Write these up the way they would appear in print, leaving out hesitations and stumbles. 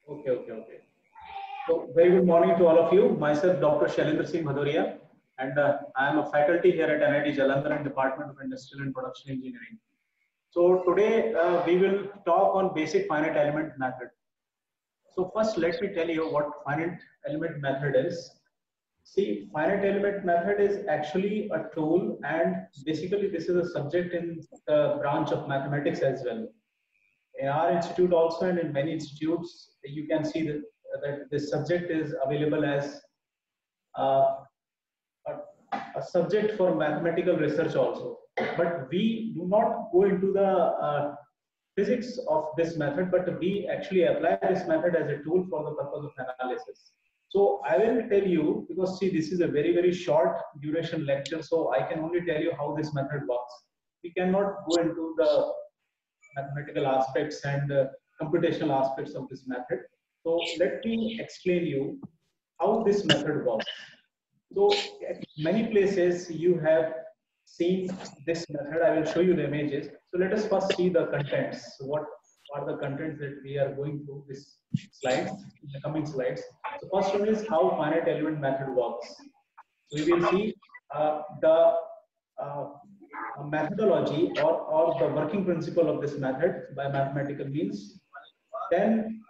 Okay, okay, okay. So, very good morning to all of you. Myself, Dr. Shailendra Singh Bhadoria, and I am a faculty here at NIT Jalandhar in Department of Industrial and Production Engineering. So, today we will talk on basic finite element method. So, first, let me tell you what finite element method is. See, finite element method is actually a tool, and basically, this is a subject in the branch of mathematics as well. In our institute also, and in many institutes, you can see that this subject is available as uh, a, a subject for mathematical research also. But we do not go into the physics of this method, but we actually apply this method as a tool for the purpose of analysis. So I will tell you, because see, this is a very, very short duration lecture, so I can only tell you how this method works. We cannot go into the mathematical aspects and computational aspects of this method. So let me explain you how this method works. So at many places you have seen this method. I will show you the images. So let us first see the contents. So what are the contents that we are going through this slides, in the coming slides. So first one is how finite element method works. So we will see the uh, methodology or the working principle of this method by mathematical means. Then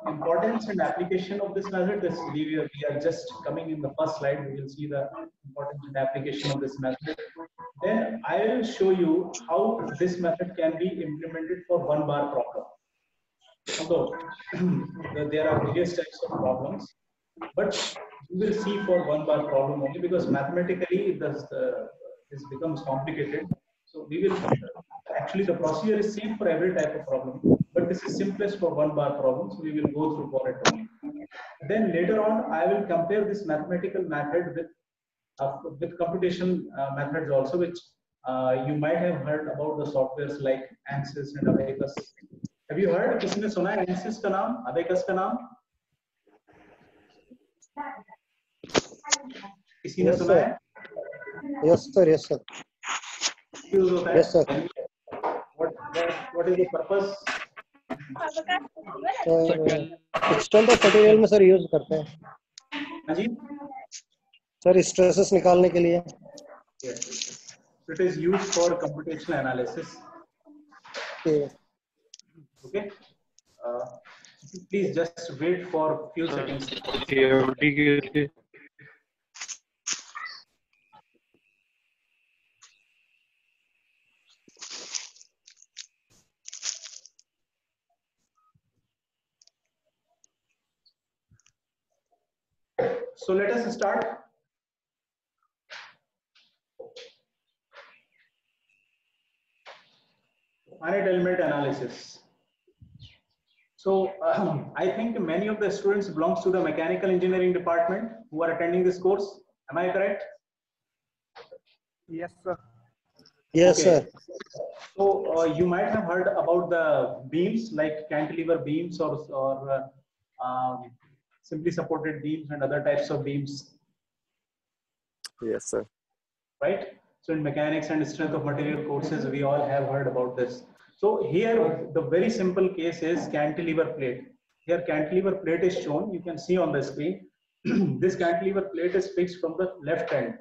importance and application of this method. We are just coming in the first slide. We will see the importance and application of this method. Then I will show you how this method can be implemented for one bar problem. Although there are various types of problems, but you will see for one bar problem only, because mathematically this becomes complicated. So we will actually, the procedure is same for every type of problem, but this is simplest for one bar problem, so we will go through for it only. Then later on I will compare this mathematical method with computation methods also, which you might have heard about the softwares like ANSYS and Abacus. Have you heard, किसी ने सुना है ANSYS का नाम, Abacus का नाम? किसी ने सुना है? Yes sir, yes sir. Use होता है? Yes sir. What is the purpose? Extent of material में सर यूज करते हैं. हाँ जी. सर स्ट्रेसेस निकालने के लिए. Yes. It is used for computational analysis. Okay. Please just wait for a few seconds. So let us start. Finite element analysis. So I think many of the students belongs to the mechanical engineering department who are attending this course. Am I correct? Yes sir. Yes okay. sir. So you might have heard about the beams like cantilever beams or simply supported beams and other types of beams. Yes sir. Right? So in mechanics and strength of material courses, we all have heard about this. So here, the very simple case is cantilever plate. Here, cantilever plate is shown. You can see on the screen. This cantilever plate is fixed from the left end.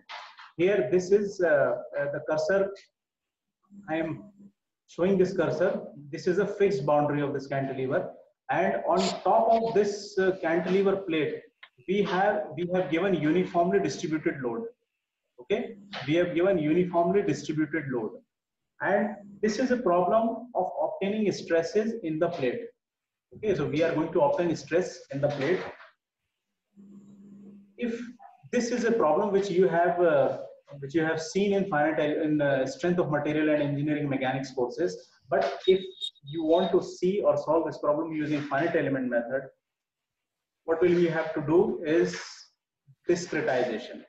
Here, this is the cursor. I am showing this cursor. This is a fixed boundary of this cantilever. And on top of this cantilever plate, we have given uniformly distributed load. Okay, we have given uniformly distributed load, and this is a problem of obtaining stresses in the plate. Okay, so we are going to obtain stress in the plate. If this is a problem which you have seen in strength of material and engineering mechanics courses, but if you want to see or solve this problem using finite element method, what will we have to do is discretization.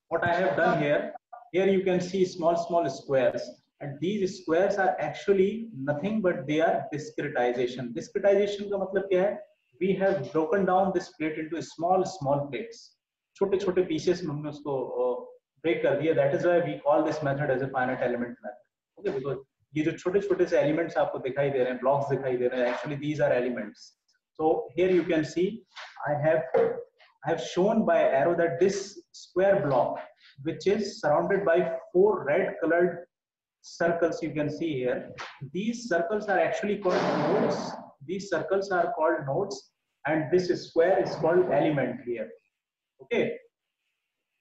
What I have done here you can see small squares, and these squares are actually nothing but they are discretization. Discretization का मतलब क्या है? We have broken down this plate into small plates. छोटे pieces में हमने उसको break कर दिया. That is why we call this method as a finite element method. Okay, because ये जो छोटे से elements आपको दिखाई दे रहे हैं, blocks दिखाई दे रहे हैं, actually these are elements. So here you can see I have shown by arrow that this square block, which is surrounded by 4 red colored circles, you can see here. These circles are actually called nodes. These circles are called nodes, and this square is called element here. Okay,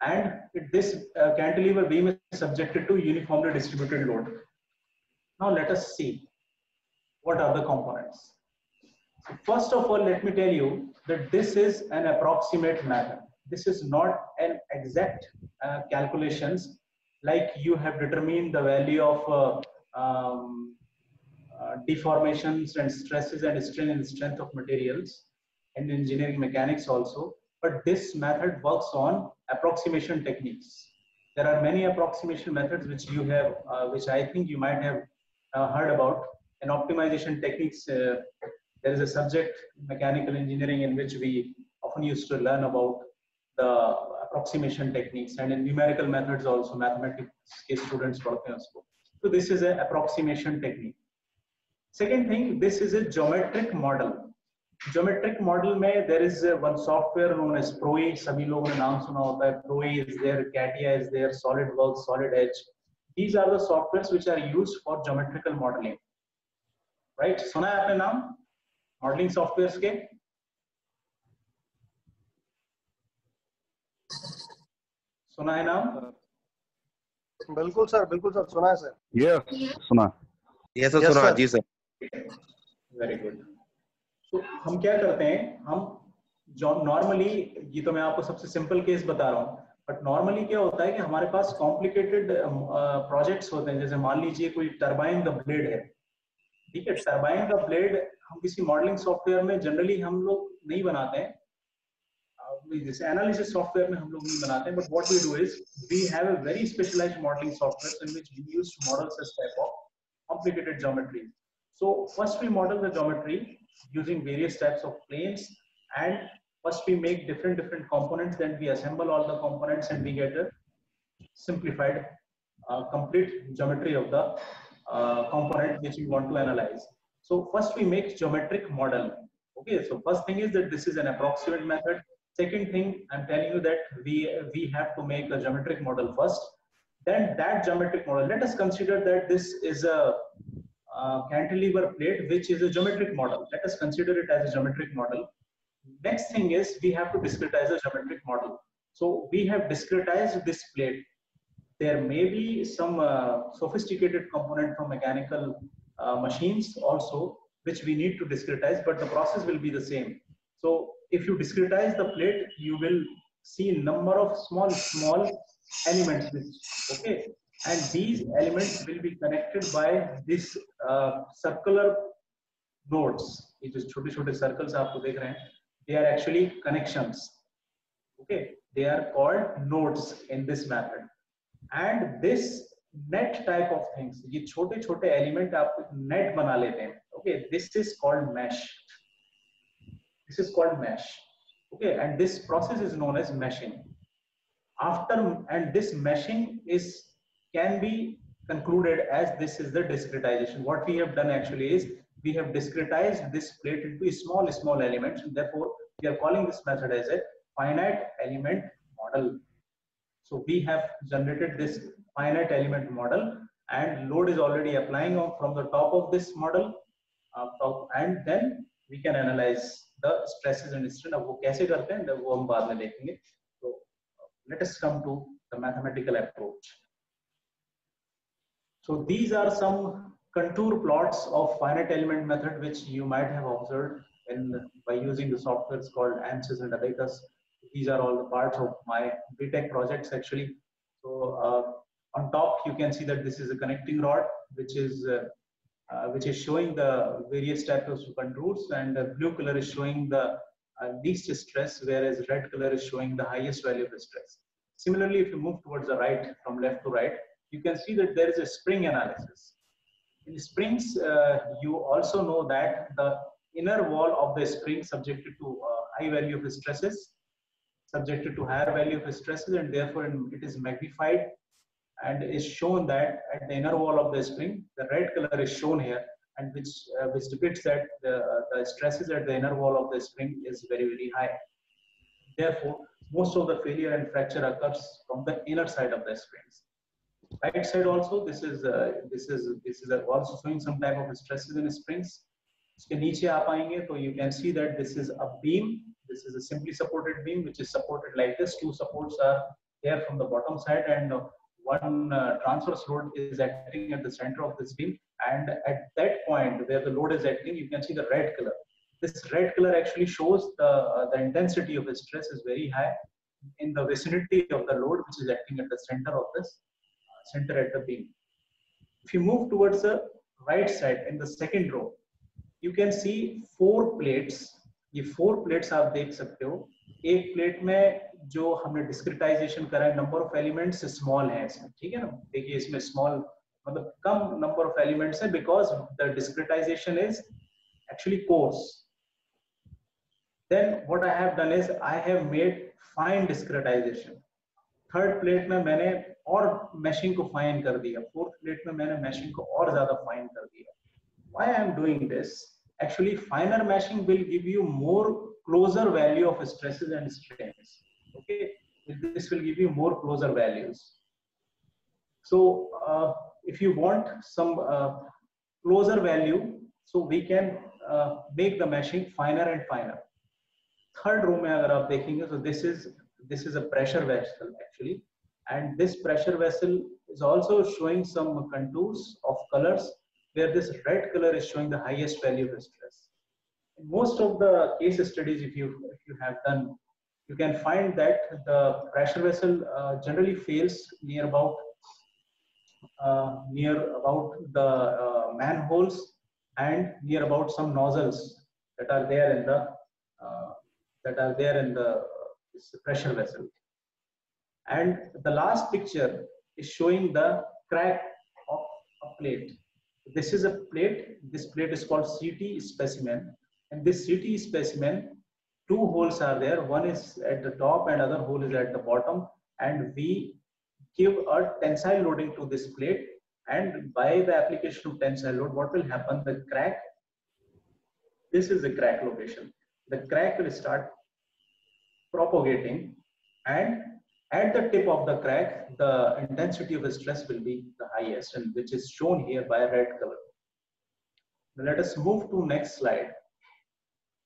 and this cantilever beam is subjected to uniformly distributed load. Now let us see what are the components. So first of all, let me tell you that this is an approximate method. This is not an exact calculations, like you have determined the value of deformations and stresses and strain and strength of materials and engineering mechanics also. But this method works on approximation techniques. There are many approximation methods which you have, which I think you might have heard about. And optimization techniques, there is a subject, mechanical engineering, in which we often used to learn about the approximation techniques, and in numerical methods also, mathematics के students पढ़ते हैं उसको. So this is an approximation technique. Second thing, this is a geometric model. Geometric model में there is one software known as ProE. सभी लोगों ने नाम सुना होता है. ProE is there, CATIA is there, SolidWorks, Solid Edge. These are the softwares which are used for geometrical modeling. Right? सुना है आपने नाम modeling softwares के? सुना है नाम? बिल्कुल सर सुना है सर. ये सुना. ये सर सुना जी सर. Very good. तो हम क्या करते हैं, हम जो नॉर्मली, ये तो मैं आपको सबसे सिंपल केस बता रहा हूँ, बट नॉर्मली क्या होता है कि हमारे पास कॉम्प्लिकेटेड प्रोजेक्ट्स होते हैं. जैसे मान लीजिए कोई टरबाइन का ब्लेड है, ठीक है. टरबाइन का ब्लेड हम किसी मॉडलिंग सॉफ्टवेयर में जनरली हम लोग नहीं बनाते हैं, जैसे एनालिसिस सॉफ्टवेयर में हम लोग नहीं बनाते हैं. But what we do is we have a very specialized modelling software in which we use to model such type of complicated geometry. So first we model the geometry using various types of planes, and first we make different components, then we assemble all the components and we get a simplified complete geometry of the component which we want to analyze. So first we make geometric model. Okay, so first thing is that this is an approximate method. Second thing, I'm telling you that we have to make a geometric model first. Then that geometric model, let us consider that this is a cantilever plate which is a geometric model. Let us consider it as a geometric model. Next thing is we have to discretize a geometric model. So we have discretized this plate. There may be some sophisticated component from mechanical machines also which we need to discretize, but the process will be the same. So if you discretize the plate, you will see number of small elements which, okay, and these elements will be connected by this circular nodes. ये जो छोटे-छोटे circles आपको देख रहे हैं, they are actually connections. Okay, they are called nodes in this method. And this net type of things, ये छोटे-छोटे element आप net बना लेते हैं. Okay, this is called mesh. This is called mesh. Okay, and this process is known as meshing. And this meshing can be concluded as this is the discretization. What we have done actually is we have discretized this plate into small elements, and therefore we are calling this method as a finite element model. So we have generated this finite element model, and load is already applying from the top of this model, and then we can analyze the stresses and strain. अब वो कैसे करते हैं वो हम बाद में देखेंगे. So let us come to the mathematical approach. So these are some contour plots of finite element method which you might have observed by using the softwares called ANSYS and Abaqus. These are all the parts of my BTech projects actually. So on top you can see that this is a connecting rod which is showing the various types of contours, and the blue color is showing the least stress, whereas red color is showing the highest value of the stress. Similarly, if you move towards the right, from left to right, you can see that there is a spring analysis. In springs, you also know that the inner wall of the spring subjected to high value of stresses, subjected to higher value of stresses, and therefore it is magnified and is shown that at the inner wall of the spring, the red color is shown here, and which depicts that the stresses at the inner wall of the spring is very high. Therefore, most of the failure and fracture occurs from the inner side of the springs. Right side also, this is also showing some type of stresses in springs. इसके नीचे आप आएंगे तो you can see that this is a beam. This is a simply supported beam which is supported like this. Two supports are there from the bottom side, and one transverse load is acting at the center of this beam. And at that point where the load is acting, you can see the red color. This red color actually shows the intensity of the stress is very high in the vicinity of the load which is acting at the center of this center at the beam. If you move towards the right side in the second row, you can see 4 plates. ये 4 plates आप देख सकते हो. एक plate में जो हमने discretization करा है, नंबर ऑफ एलिमेंट्स स्मॉल है इसमें, ठीक है ना. देखिए इसमें स्मॉल मतलब कम नंबर ऑफ एलिमेंट्स है because the discretization is actually coarse. Then what I have done is I have made fine discretization. Third plate में मैंने और मैशिंग को फाइन कर दिया. फोर्थ प्लेट में मैंने मैशिंग को और ज्यादा फाइन कर दिया. Why I am doing this? Actually, finer meshing will give you more closer value of stresses and strains. Okay, this will give you more closer values. So if you want some closer value, so we can make the meshing finer and finer. Third row में अगर आप देखेंगे, so this is a pressure vessel actually, and this pressure vessel is also showing some contours of colors where this red color is showing the highest value of stress. In most of the case studies, if you have done, you can find that the pressure vessel generally fails near about the manholes and near about some nozzles that are there in the pressure vessel. And the last picture is showing the crack of a plate. This is a plate. This plate is called CT specimen, and this CT specimen, 2 holes are there. One is at the top and other hole is at the bottom, and we give a tensile loading to this plate, and by the application of tensile load, what will happen? The crack, this is the crack location. The crack will start propagating, and at the tip of the crack, the intensity of the stress will be the highest, and which is shown here by red color. Now let us move to next slide.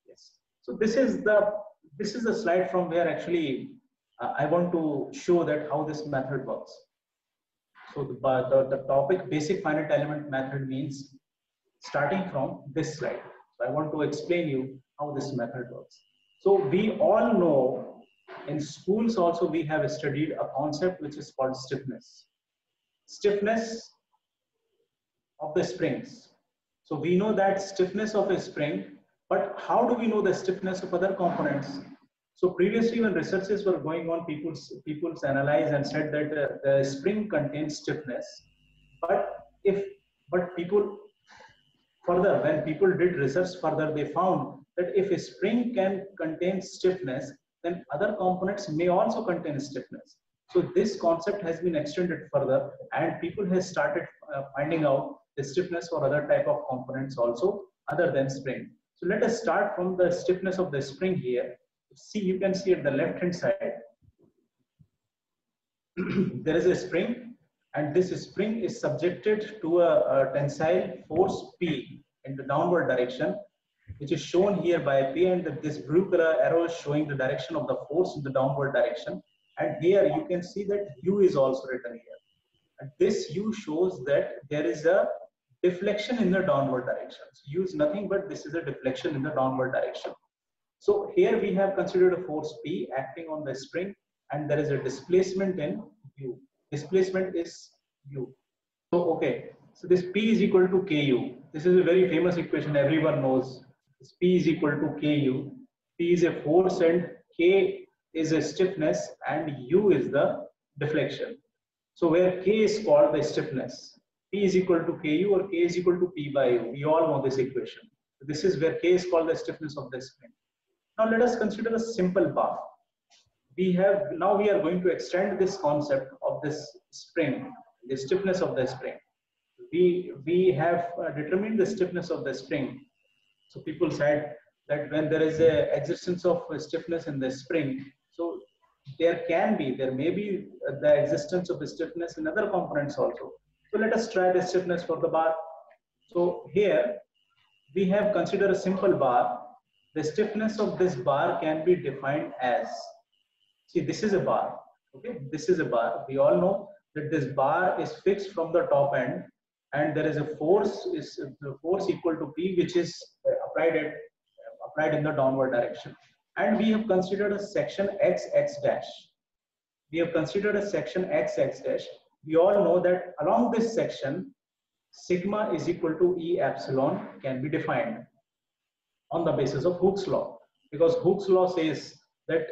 Yes. So this is the slide from where actually I want to show that how this method works. So the topic basic finite element method means starting from this slide. So I want to explain you how this method works. So we all know, in schools also we have studied a concept which is called stiffness of the springs. So we know that stiffness of a spring, but how do we know the stiffness of other components? So previously when researches were going on, people's analyzed and said that the spring contains stiffness, but people further, when people did research further, they found that if a spring can contain stiffness, then other components may also contain stiffness. So this concept has been extended further, and people have started finding out the stiffness for other type of components also other than spring. So let us start from the stiffness of the spring here. See, you can see at the left hand side, there is a spring, and this spring is subjected to a tensile force P in the downward direction, which is shown here by P, and this blue color arrow is showing the direction of the force in the downward direction. And here you can see that U is also written here. And this U shows that there is a deflection in the downward direction. So U is nothing but this is a deflection in the downward direction. So here we have considered a force P acting on the spring, and there is a displacement in U. Displacement is U. So okay, so this P is equal to Ku. This is a very famous equation everyone knows. This P is equal to Ku. P is a force and K is a stiffness and U is the deflection. So where K is called the stiffness, P is equal to Ku or K is equal to P by U. We all know this equation. So this is where K is called the stiffness of the spring. Now let us consider a simple path. Now we are going to extend this concept of this spring, the stiffness of the spring. we have determined the stiffness of the spring. So people said that when there is a existence of stiffness in the spring, so there may be the existence of stiffness in other components also. So let us try the stiffness for the bar. So here we have considered a simple bar. The stiffness of this bar can be defined as, see, this is a bar. Okay, this is a bar. We all know that this bar is fixed from the top end, and there is a force, is the force equal to P, which is applied in the downward direction. And we have considered a section XX dash. We have considered a section XX dash. We all know that along this section, sigma is equal to E epsilon can be defined on the basis of Hooke's law, because Hooke's law says that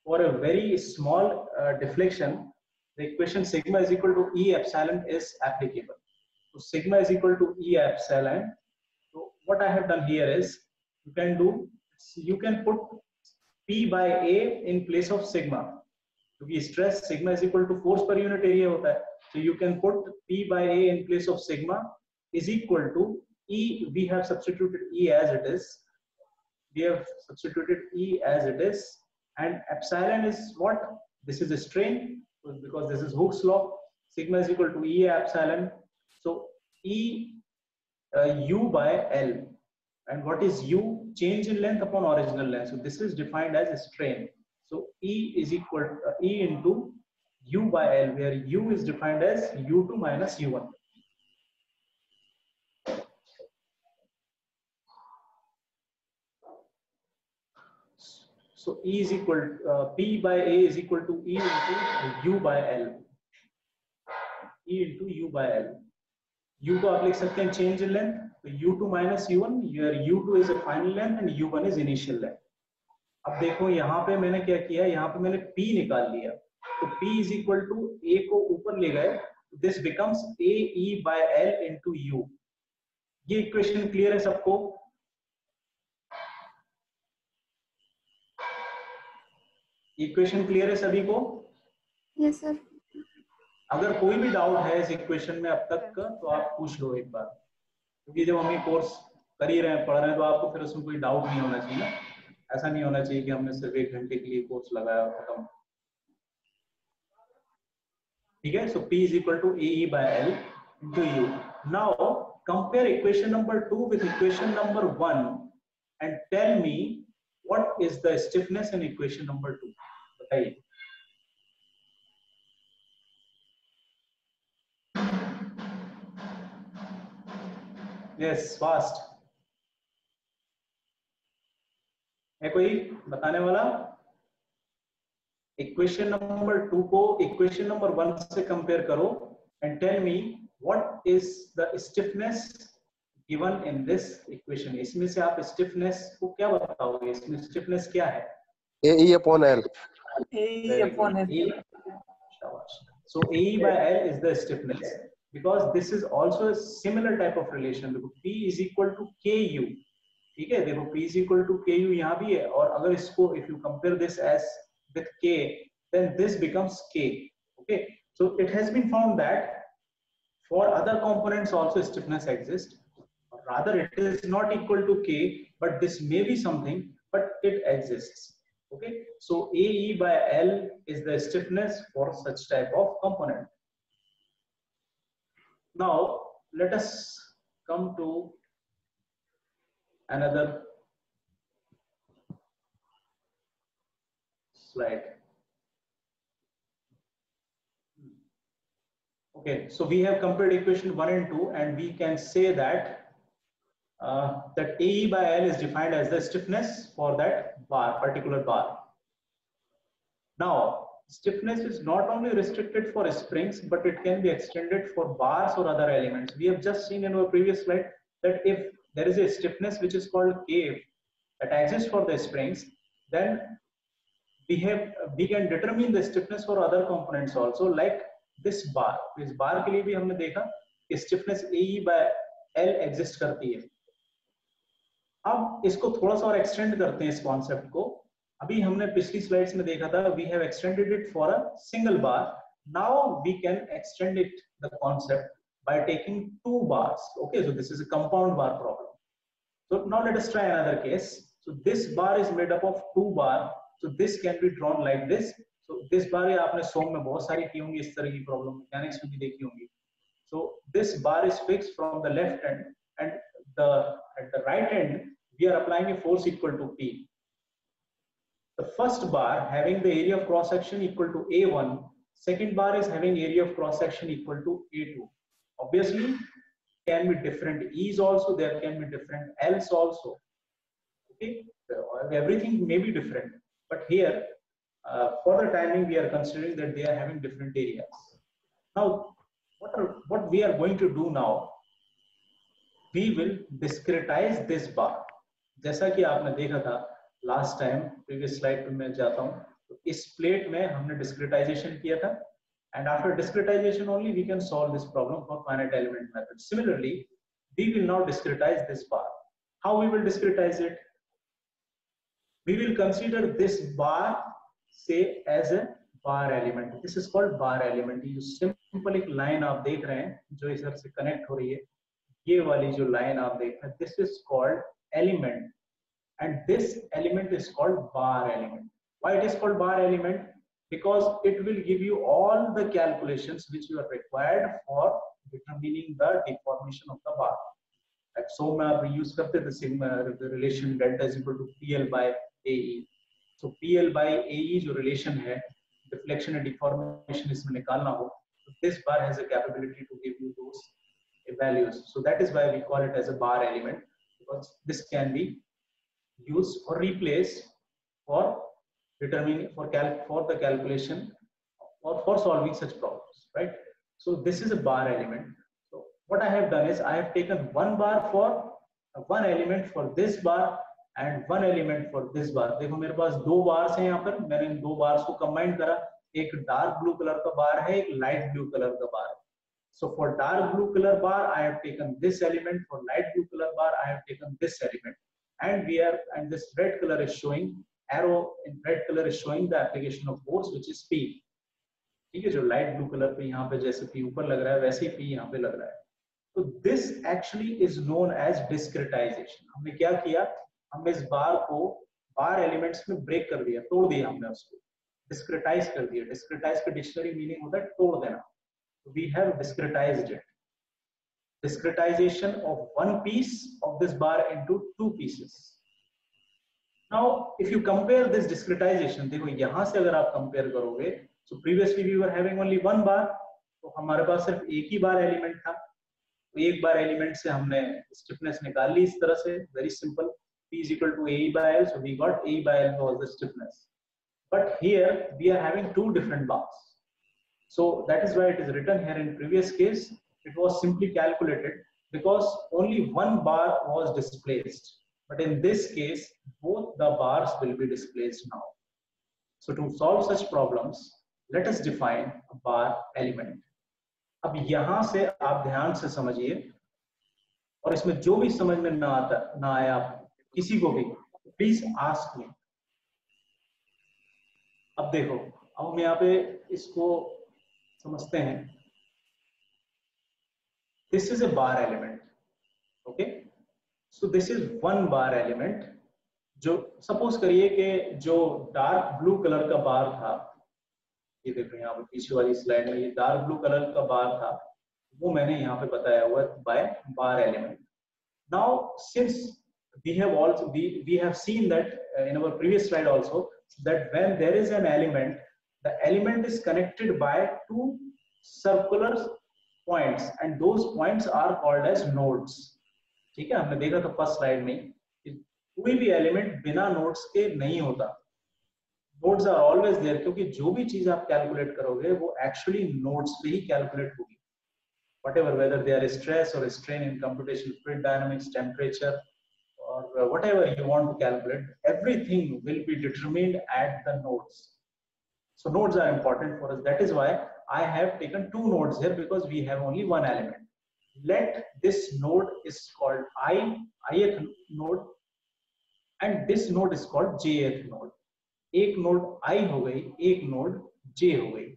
for a very small deflection, the equation sigma is equal to E epsilon is applicable. So sigma is equal to E epsilon. So what I have done here is, you can put P by A in place of sigma. क्योंकि stress sigma is equal to force per unit area होता है. So you can put P by A in place of sigma is equal to E. We have substituted E as it is. And epsilon is what? This is a strain, because this is Hooke's law. Sigma is equal to E epsilon. So E U by L. And what is U? Change in length upon original length. So this is defined as a strain. So E is equal to E into U by L, where U is defined as U2 minus U1. So E is equal P by A is equal to E into U by L. E into U by L. U को आप लिख सकते हैं change in length. So U2 minus U1, where U2 is a final length and U1 is initial length. अब देखो यहाँ पे मैंने क्या किया, यहाँ पे मैंने P निकाल लिया. तो P is equal to A को ऊपर ले गए. This becomes AE by L into U. ये इक्वेशन क्लियर है सबको? इक्वेशन क्लियर है सभी को? Yes sir. अगर कोई भी डाउट है इस इक्वेशन में अब तक का, तो आप पूछ लो एक बार, क्योंकि जब हम ये कोर्स कर ही रहे हैं, पढ़ रहे हैं, तो आपको फिर उसमें कोई डाउट नहीं होना चाहिए ना. ऐसा नहीं होना चाहिए कि हमने सिर्फ 1 घंटे के लिए कोर्स लगाया और खत्म. ठीक है. सो P is equal to AE by L into U. Now compare equation number 2 with equation number 1 and tell me what is the stiffness in equation number 2. बताइए. Yes, fast. है कोई बताने वाला? इक्वेशन नंबर 2 को इक्वेशन नंबर 1 से compare करो and tell me what is the stiffness given in this equation. इसमें से आप stiffness को क्या बताओगे? इसमें stiffness क्या है? AE upon L. AE upon L. So AE by L is the stiffness, because this is also a similar type of relation. देखो P is equal to KU. ठीक है. देखो P is equal to KU यहाँ भी है, और अगर इसको if you compare this as with K, then this becomes K. Okay. So it has been found that for other components also stiffness exists. Rather, it is not equal to K, but this may be something, but it exists. Okay. So AE by L is the stiffness for such type of component. Now let us come to another slide. Okay, so we have compared equation 1 and 2, and we can say that that AE by L is defined as the stiffness for that bar, particular bar. Now, stiffness is not only restricted for springs, but it can be extended for bars or other elements. We have just seen in our previous slide that if there is a stiffness which is called K that exists for the springs, then we can determine the stiffness for other components also, like this bar. इस बार के लिए भी हमने देखा कि stiffness AE by L exist करती है. अब इसको थोड़ा सा और एक्सटेंड करते हैं इस कॉन्सेप्ट को. अभी हमने पिछली स्लाइड्स में देखा था, we have extended it for a single bar. Now we can extend it the concept by taking 2 bars. Okay, so this is a compound bar problem. So now let us try another case. So this bar is made up of 2 bar. So this can be drawn like this. So this bar ये आपने सोम में बहुत सारी की होंगी इस तरह की प्रॉब्लम, मैकेनिक्स में भी देखी होंगी. So this bar is fixed from the left end, and at the right end we are applying a force equal to P. The first bar having the area of cross section equal to A1, second bar is having area of cross section equal to A2. Obviously can be different E's also, there can be different L's also. Okay, everything may be different, but here for the timing we are considering that they are having different areas. Now what we are going to do now, we will discretize this bar. जैसा कि आपने देखा था last time, previous slide पे मैं जाता हूं, तो इस प्लेट में हमने डिस्क्रिटाइजेशन किया था, and after discretization only we can solve this problem for finite element method. Similarly, we will now discretize this bar. How we will discretize it? We will consider this bar say as a bar element. This is called bar element. ये simple एक line आप देख रहे हैं जो इस तरह से कनेक्ट हो रही है, ये वाली जो लाइन आप देख रहे हैं, this is called element, and this element is called bar element. Why it is called bar element? Because it will give you all the calculations which you are required for determining the deformation of the bar. At so में आप use करते थे sigma the relation delta is equal to PL by AE. So PL by AE जो relation है, deflection and deformation इसमें निकालना हो, so this bar has a capability to give you those values. So that is why we call it as a bar element, because this can be used or replaced for determining for the calculation or for solving such problems, right? So this is a bar element. So what I have done is I have taken one bar for one element for this bar and one element for this bar. देखो मेरे पास 2 bars हैं यहाँ पर, मैंने इन 2 bars को combine करा, एक dark blue color का bar है, एक light blue color का bar. So for dark blue color bar I have taken this element, for light blue color bar I have taken this element, and this red color is showing, arrow in red color is showing the application of force which is P. ठीक है, जो light blue color पे यहाँ पे जैसे P ऊपर लग रहा है वैसे ही P यहाँ पे लग रहा है. तो this actually is known as discretization. हमने क्या किया, हमने इस बार को बार एलिमेंट्स में ब्रेक कर दिया, तोड़ दिया हमने उसको, डिस्क्रेटाइज कर दिया. डिस्क्रेटाइज का डिक्शनरी मीनिंग होता है तोड़ देना. We have discretized it. Discretization of one piece of this bar into 2 pieces. Now if you compare this discretization, देखो यहाँ से अगर आप compare करोगे, so previously we were having only one bar, तो हमारे पास सिर्फ एक ही बार एलिमेंट था, तो एक बार एलिमेंट से हमने स्टिफनेस निकाल ली इस तरह से, very simple, P is equal to AE by L, so we got AE by L was the stiffness. But here we are having 2 different bars. So that is why it is written here. In previous case, it was simply calculated because only one bar was displaced. But in this case, both the bars will be displaced now. So to solve such problems, let us define a bar element. अब यहाँ से आप ध्यान से समझिए, और इसमें जो भी समझ में ना आया किसी को भी, प्लीज आस्क मी. अब देखो, अब हम यहाँ पे इसको समझते हैं. This is a bar element, okay? So this is one bar element. जो सपोज करिए कि जो डार्क ब्लू कलर का बार था, ये देखो यहाँ पे पीछे वाली स्लाइड में ये डार्क ब्लू कलर का बार था, वो मैंने यहाँ पे बताया हुआ है by bar element. Now since we have seen that in our previous slide also that when there is an element, the element is connected by 2 circular points and those points are called as nodes. ठीक है, हमने देखा था first slide में, कोई भी element बिना nodes के नहीं होता. नोड्स आर ऑलवेज देयर, क्योंकि जो भी चीज आप कैलकुलेट करोगे वो एक्चुअली नोड्स पे ही कैलकुलेट होगी. whatever, whether they are stress or strain in computational fluid dynamics, temperature, or whatever you want to calculate, everything will be determined at the nodes. So nodes are important for us. That is why I have taken 2 nodes here, because we have only one element. Let this node is called ith node, and this node is called jth node. एक node I हो गई, एक node j हो गई.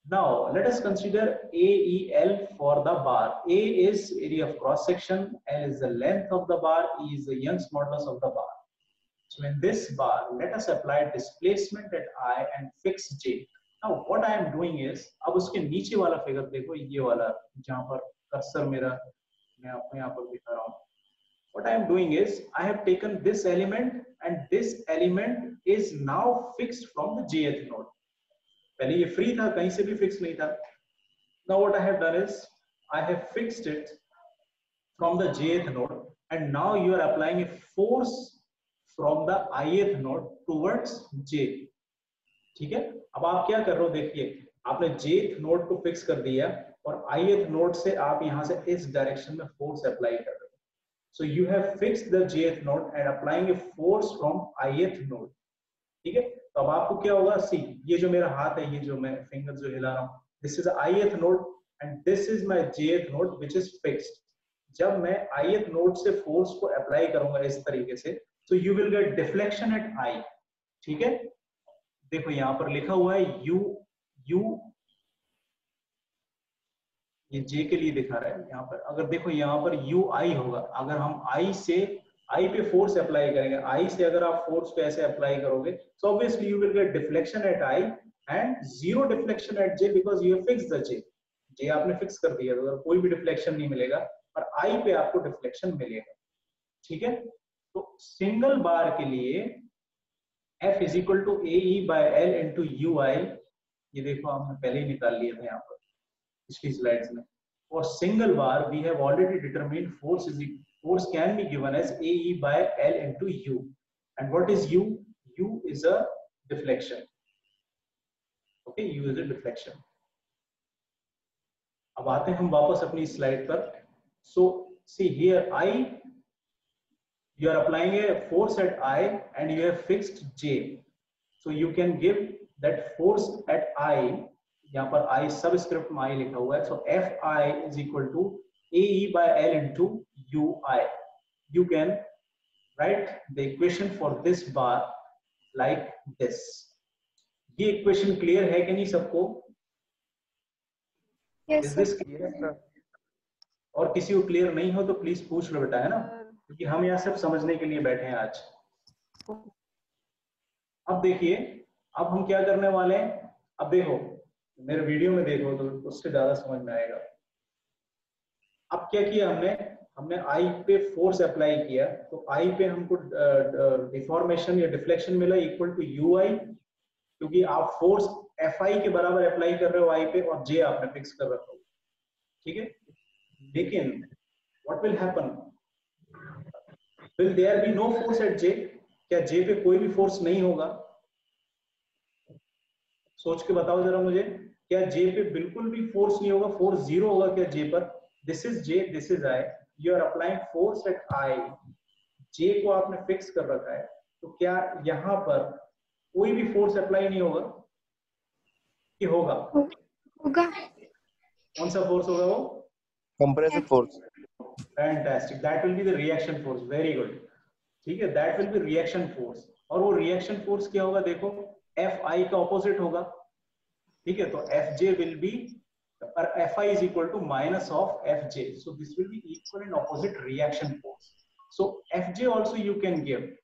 Now let us consider AEL for the bar. A is area of cross section, L is the length of the bar, E is the Young's modulus of the bar. So in this bar, let us apply displacement at I and fix J. Now what I am doing is, अब उसके नीचे वाला figure देखो, ये वाला जहाँ पर cursor मेरा मैं आपको यहाँ पर दिखा रहा हूँ. What I am doing is, I have taken this element and this element is now fixed from the jth node. पहले ये फ्री था, कहीं से भी फिक्स नहीं था. Now what I have done is, I have fixed it from the jth node, and now you are applying a force from the ith node towards j. ठीक है, अब आप क्या कर रहे हो, देखिए आपने jth नोड को फिक्स कर दिया और ith नोड से आप यहां से इस डायरेक्शन में फोर्स अप्लाई कर रहे हो. So you have fixed the jth node and applying a force from ith node. ठीक है, तो अब आपको क्या होगा, सी ये जो मेरा हाथ है, ये जो मैं फिंगर जो हिला रहा हूँ, this is ith node and this is my jth node which is fixed. जब मैं ith नोड से फोर्स को अप्लाई करूंगा इस तरीके से, so you will get deflection at I. ठीक है, देखो यहाँ पर लिखा हुआ है U ये J के लिए दिखा रहा है यहाँ पर. अगर देखो यहाँ पर UI होगा, अगर हम I पे फोर्स अप्लाई करेंगे, I से अगर आप फोर्स पे ऐसे अप्लाई करोगे, so obviously you will get deflection at I and zero deflection at J because you have fixed the J. J आपने फिक्स कर दिया, तो कोई भी डिफ्लेक्शन नहीं मिलेगा, पर I पे आपको डिफ्लेक्शन मिलेगा. ठीक है, तो सिंगल बार के लिए F is equal to AE by L into UI. ये देखो हमने पहले ही निकाल लिया था यहाँ पर पिछली स्लाइड्स में. और single bar we have already determined force can be given as AE by L into U. And what is U? U is a deflection. Okay, U is a deflection. अब आते हैं हम वापस अपनी स्लाइड पर. So see here you are applying a force at I and you have fixed J. So you can give that force at I. यहाँ पर I subscript में I लिखा हुआ है. So Fi is equal to AE by L into UI. You can write the equation for this bar like this. ये equation clear है कि नहीं सबको? Yes, Is this clear? और किसी को क्लियर नहीं हो तो प्लीज पूछ लो बेटा, है ना, क्योंकि हम यहाँ सब समझने के लिए बैठे हैं आज. अब देखिए, अब हम क्या करने वाले हैं. अब देखो मेरे वीडियो में देखो तो उससे ज्यादा समझ में आएगा. अब क्या किया हमने आई पे फोर्स अप्लाई किया, तो आई पे हमको डिफॉर्मेशन या डिफ्लेक्शन मिला इक्वल टू यूआई, क्योंकि आप फोर्स एफआई के बराबर अप्लाई कर रहे हो आई पे और जे आपने फिक्स कर रखा हो. ठीक है, लेकिन what will happen, will there be no force at J? क्या जे पे कोई भी फोर्स नहीं होगा? सोच के बताओ जरा मुझे, क्या जे पे बिल्कुल भी फोर्स नहीं होगा? फोर्स जीरो होगा क्या जे पर? This is J, this is I, you are applying force at I, J को आपने फिक्स कर रखा है, तो क्या यहाँ पर कोई भी फोर्स अप्लाई नहीं होगा कि होगा? होगा. कौन सा फोर्स होगा वो? Compressive force. Fantastic, that will be the reaction force. Very good. ठीक है, that will be reaction force. और वो रिएक्शन फोर्स क्या होगा? देखो एफ आई का ऑपोजिट होगा. ठीक है, तो F J will be, F I is equal to minus of F J, so this will be equal and opposite reaction force. So F J also you can give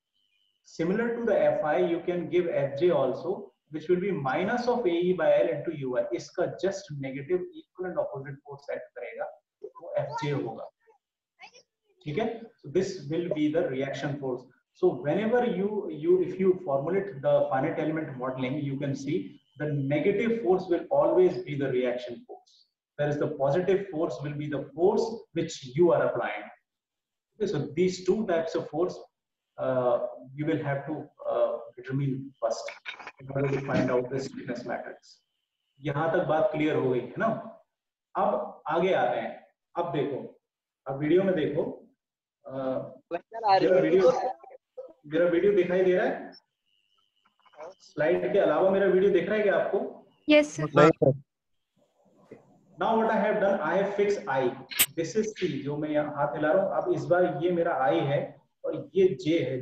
similar to the fi, you can give fj also, which will be minus of ae by l into ui. इसका just negative equal and opposite force set करेगा तो fj होगा. ठीक है, so this will be the reaction force. So whenever if you formulate the finite element modeling, you can see the negative force will always be the reaction force, whereas the positive force will be the force which you are applying. Okay, so these two types of force you will have to determine first in order to find out the stiffness matrix. यहाँ तक बात clear हो गई है ना? अब आगे आ रहे हैं. अब देखो, अब वीडियो में देखो, मेरा वीडियो दिखाई दे रहा है? स्लाइड के अलावा मेरा वीडियो दिख रहा है क्या आपको? Yes, sir. Now what I have done, I have fixed I. This is C, जो मैं यहाँ हाथ हिला रहा हूँ. अब इस बार ये मेरा I है और ये J है.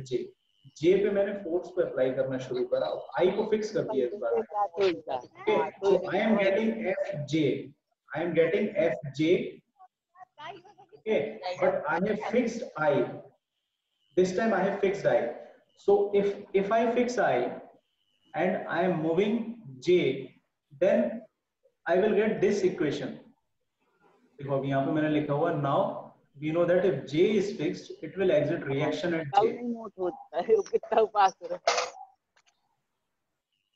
जे पे मैंने फोर्स को अप्लाई करना शुरू करा, आई को फिक्स कर दिया इस बार। Okay, so I am getting F J, I am getting F J, okay, but I have fixed I, this time I have fixed I. So if I fix I and I am moving J, then I will get this equation. देखो अभी यहाँ पे मैंने लिखा हुआ now we know that if J is fixed, it will exit reaction at J.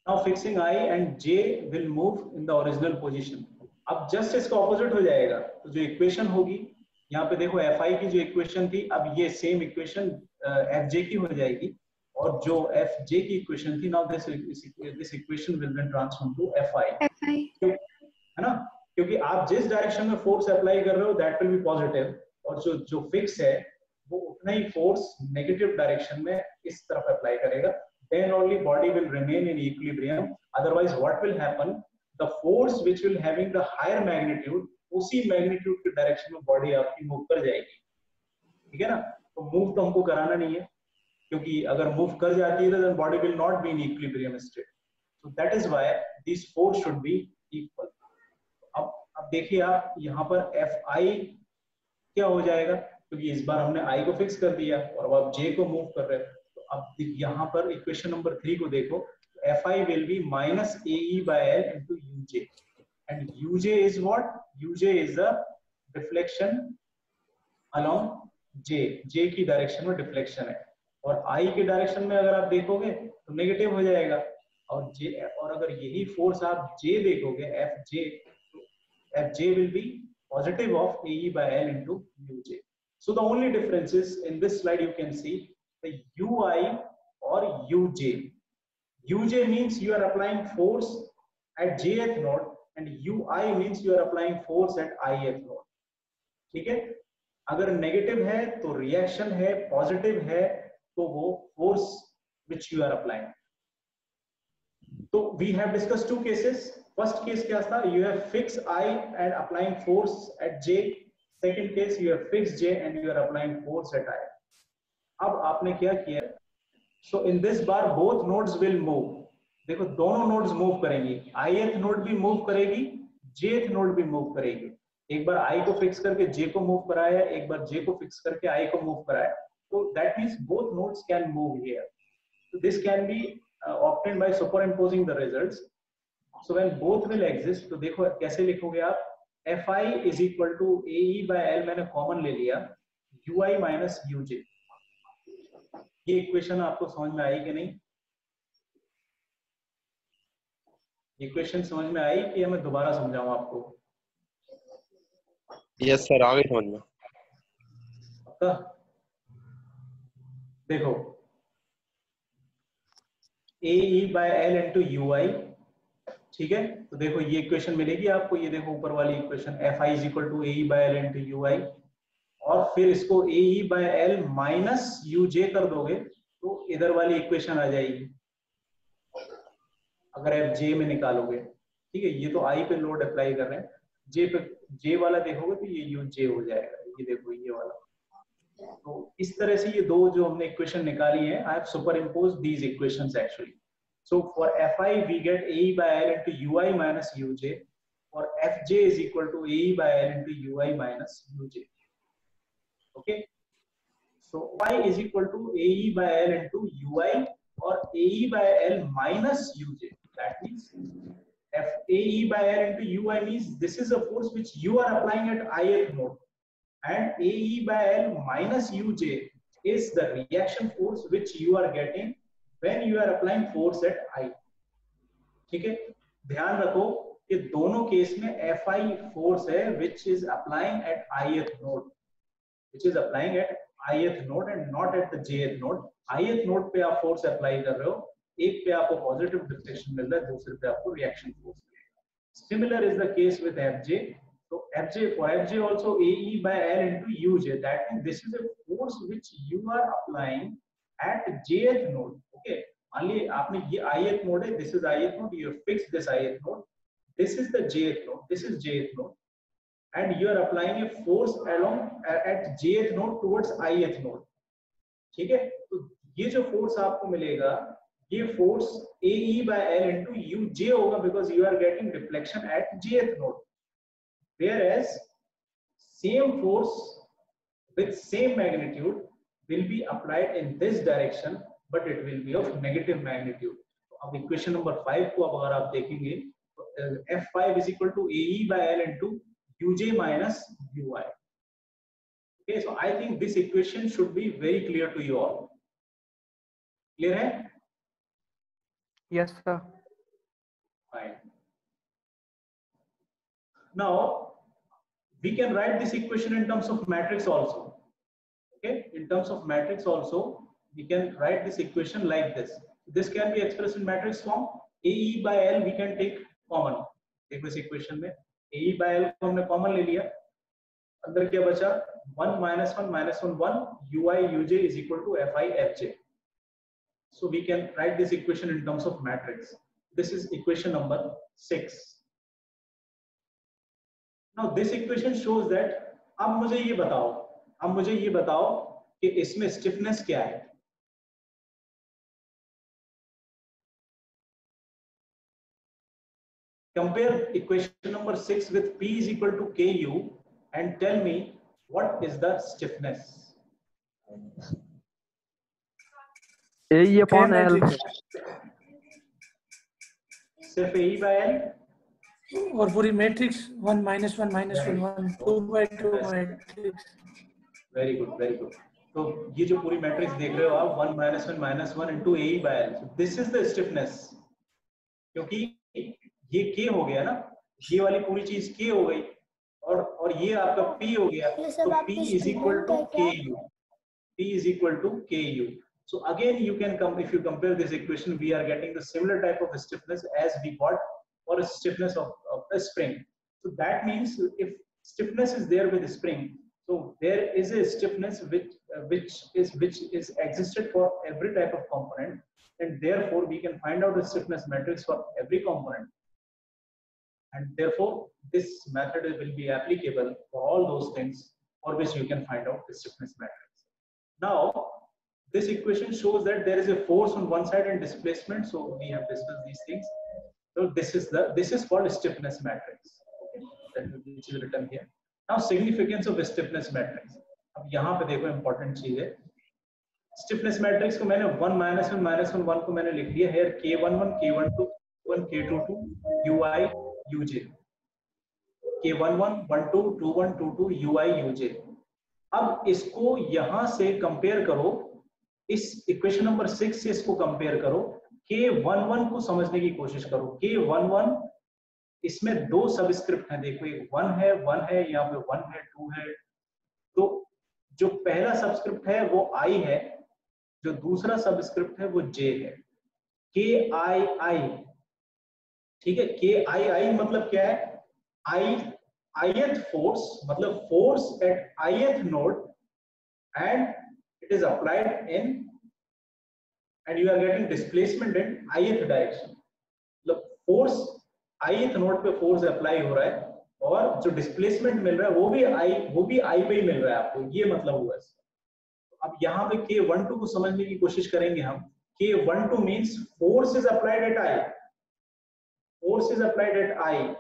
Now fixing I and J will move in the original position. अब just इसका opposite हो जाएगा, तो जो equation होगी यहाँ पे देखो Fi की जो equation थी, अब ये same equation Fj की हो जाएगी, और जो Fj की equation थी, now this equation will then transform to Fi. है ना, क्योंकि आप जिस डायरेक्शन में फोर्स अप्लाई कर रहे हो that will be positive, और जो फिक्स है वो उतना ही फोर्स नेगेटिव डायरेक्शन में इस तरफ अप्लाई करेगा, then only body will remain in equilibrium. Otherwise what will happen, the force which will having the higher magnitude, उसी मैग्नीट्यूड के डायरेक्शन में बॉडी आपकी मूव कर जाएगी, ठीक है ना। तो मूव तो हमको कराना नहीं है, क्योंकि अगर मूव कर जाती है तो then body will not be in equilibrium state. So that is why these force should be equal. अब देखिए आप यहाँ पर Fi क्या हो जाएगा, क्योंकि इस बार हमने I को फिक्स कर दिया और अब आप J को मूव कर रहे हैं, तो अब यहाँ पर इक्वेशन नंबर 3 को देखो, Fi will be minus Ae by L into Uj, and Uj is what? Uj is the deflection along J की डायरेक्शन में डिफ्लेक्शन है, और I के डायरेक्शन में अगर आप देखोगे तो नेगेटिव हो जाएगा, और अगर यही फोर्स आप J देखोगे Fj will be positive of Ae by L into Uj. So the only difference is in this slide you can see the Ui or Uj. Uj means you are applying force at jth node and Ui means you are applying force at ith node. ठीक है, अगर negative है तो reaction है, positive है तो वो force which you are applying. So we have discussed two cases. First case क्या था, you have fixed I and applying force at J. Second case you have fixed J and you are applying force at I. अब आपने क्या किया, so in this bar both nodes will move. देखो दोनों nodes move करेंगी, ith node भी move करेगी, jth node भी move करेगी. एक बार I को फिक्स करके J को मूव कराया, एक बार J को फिक्स करके I को मूव कराया, तो that means both nodes can move here. So this can be obtained by superimposing the results. So when both will exist, तो देखो कैसे लिखोगे आप, Fi is equal to Ae by L मैंने कॉमन ले लिया, Ui minus Uj. ये equation आपको समझ में आई कि नहीं? इक्वेशन समझ में आई कि मैं दोबारा समझाऊं आपको? यस सर, आ गई समझ में। देखो Ae by L into Ui, ठीक है, तो देखो ये इक्वेशन मिलेगी आपको, ये देखो ऊपर वाली equation Fi is equal to Ae by L into Ui, और फिर इसको Ae by L minus Uj कर दोगे तो इधर वाली इक्वेशन आ जाएगी अगर Fj में निकालोगे, ठीक है। ये तो I पे लोड अप्लाई कर रहे हैं, J पे J वाला देखोगे तो ये Uj हो जाएगा, ये देखो ये वाला। तो इस तरह से ये दो जो हमने इक्वेशन निकाली है, I have superimposed these equations actually. So for Fi we get Ae by L into Ui minus Uj, or Fj is equal to Ae by L into Ui minus Uj. Okay, so Y is equal to Ae by L into Ui or Ae by L minus Uj. That means Ae by L into Ui means this is a force which you are applying at ith node, and Ae by L minus Uj is the reaction force which you are getting when you are applying force at I. ठीक है, ध्यान रखो कि दोनों case में Fi force है which is applying at ith node, which is applying at ith node and not at the jth node. ith node पे आप force apply कर रहे हो, एक पे आपको positive deflection मिल रहा है, दूसरे पे आपको reaction force मिलेगा. Similar is the case with Fj. So for Fj also Ae by L into Uj. That means this is a force which you are applying at jth node. Okay, मान लीजिए आपने ये ith node है, this is ith node, you have fixed this ith node, this is the jth node, this is jth node, and you are applying a force along at jth node towards ith node. ठीक है, तो ये जो force आपको मिलेगा ये force AE by L into UJ होगा because you are getting deflection at jth node, whereas same force with same magnitude will be applied in this direction but it will be of negative magnitude. अब equation number 5 को अब अगर आप देखेंगे तो F5 is equal to AE by L into UJ minus UI. Okay, so I think this equation should be very clear to you all. Clear है? Yes, sir. Fine. Now we can write this equation in terms of matrix also. Okay, in terms of matrix also we can write this equation like this. This can be expressed in matrix form. AE by L we can take common. देखो इस equation में AE by L को हमने common ले लिया, अंदर क्या बचा 1 minus 1 minus 1 1 UI UJ is equal to FI FJ. So we can write this equation in terms of matrix. This is equation number 6. Now this equation shows that अब मुझे ये बताओ कि इसमें स्टिफनेस क्या है. Compare equation number 6 with P is equal to KU and tell me what is the stiffness. AE upon L. सिर्फ AE by L और पूरी matrix 1 minus 1 minus 1 1 2 by 2 matrix. Very good very good. तो ये जो पूरी matrix देख रहे हो आप 1 minus 1 minus 1 into AE by L. So this is the stiffness. क्योंकि ये K हो गया ना, ये वाली पूरी चीज K हो गई और ये आपका P हो गया, तो P is equal to KU. P is equal to KU. So again you can come, if you compare this equation we are getting the similar type of stiffness as we got for a stiffness of a spring. So that means if stiffness is there with the spring, so there is a stiffness which is existed for every type of component, and therefore we can find out the stiffness matrix for every component, and therefore this method will be applicable for all those things for which you can find out the stiffness matrix. Now this equation shows that there is a force on one side and displacement, so we have discussed these things. So this is called stiffness matrix, okay, that which is written here. Now significance of stiffness matrix. अब यहाँ पे देखो important चीज है, stiffness matrix को मैंने 1 minus 1 minus 1 1 को मैंने लिख लिया है K11 K12 1 K22 UI UJ, K11 12 21 22 UI UJ. अब इसको यहाँ से कंपेयर करो, इस इक्वेशन नंबर 6 से इसको कंपेयर करो, K11 को समझने की कोशिश करो. K11 इसमें दो सबस्क्रिप्ट हैं, देखो एक 1 है, यहाँ पे 1 है 2 है. तो जो पहला सबस्क्रिप्ट है वो I है, जो दूसरा सबस्क्रिप्ट है वो J है. KII, ठीक है. KII मतलब क्या है? ith force मतलब force at ith node and it is applied in and you are getting displacement in ith direction. मतलब force ith node पे force apply हो रहा है और जो displacement मिल रहा है वो भी I पे ही मिल रहा है आपको, ये मतलब हुआ है. अब यहाँ पे K12 को समझने की कोशिश करेंगे हम. K12 means force is applied at I, force is applied at I,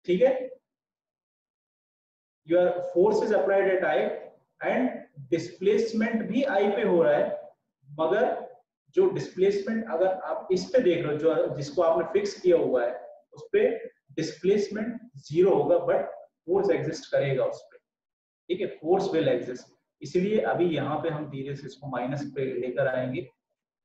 ठीक है. Your force is applied at I and displacement भी I पे हो रहा है, मगर जो displacement अगर आप इस पे देख रहे हो, जो जिसको आपने फिक्स किया हुआ है उस पे displacement 0 होगा, बट force exist करेगा उस पे, ठीक है. force will exist. इसलिए अभी यहाँ पे हम धीरे से इसको माइनस पे लेकर आएंगे.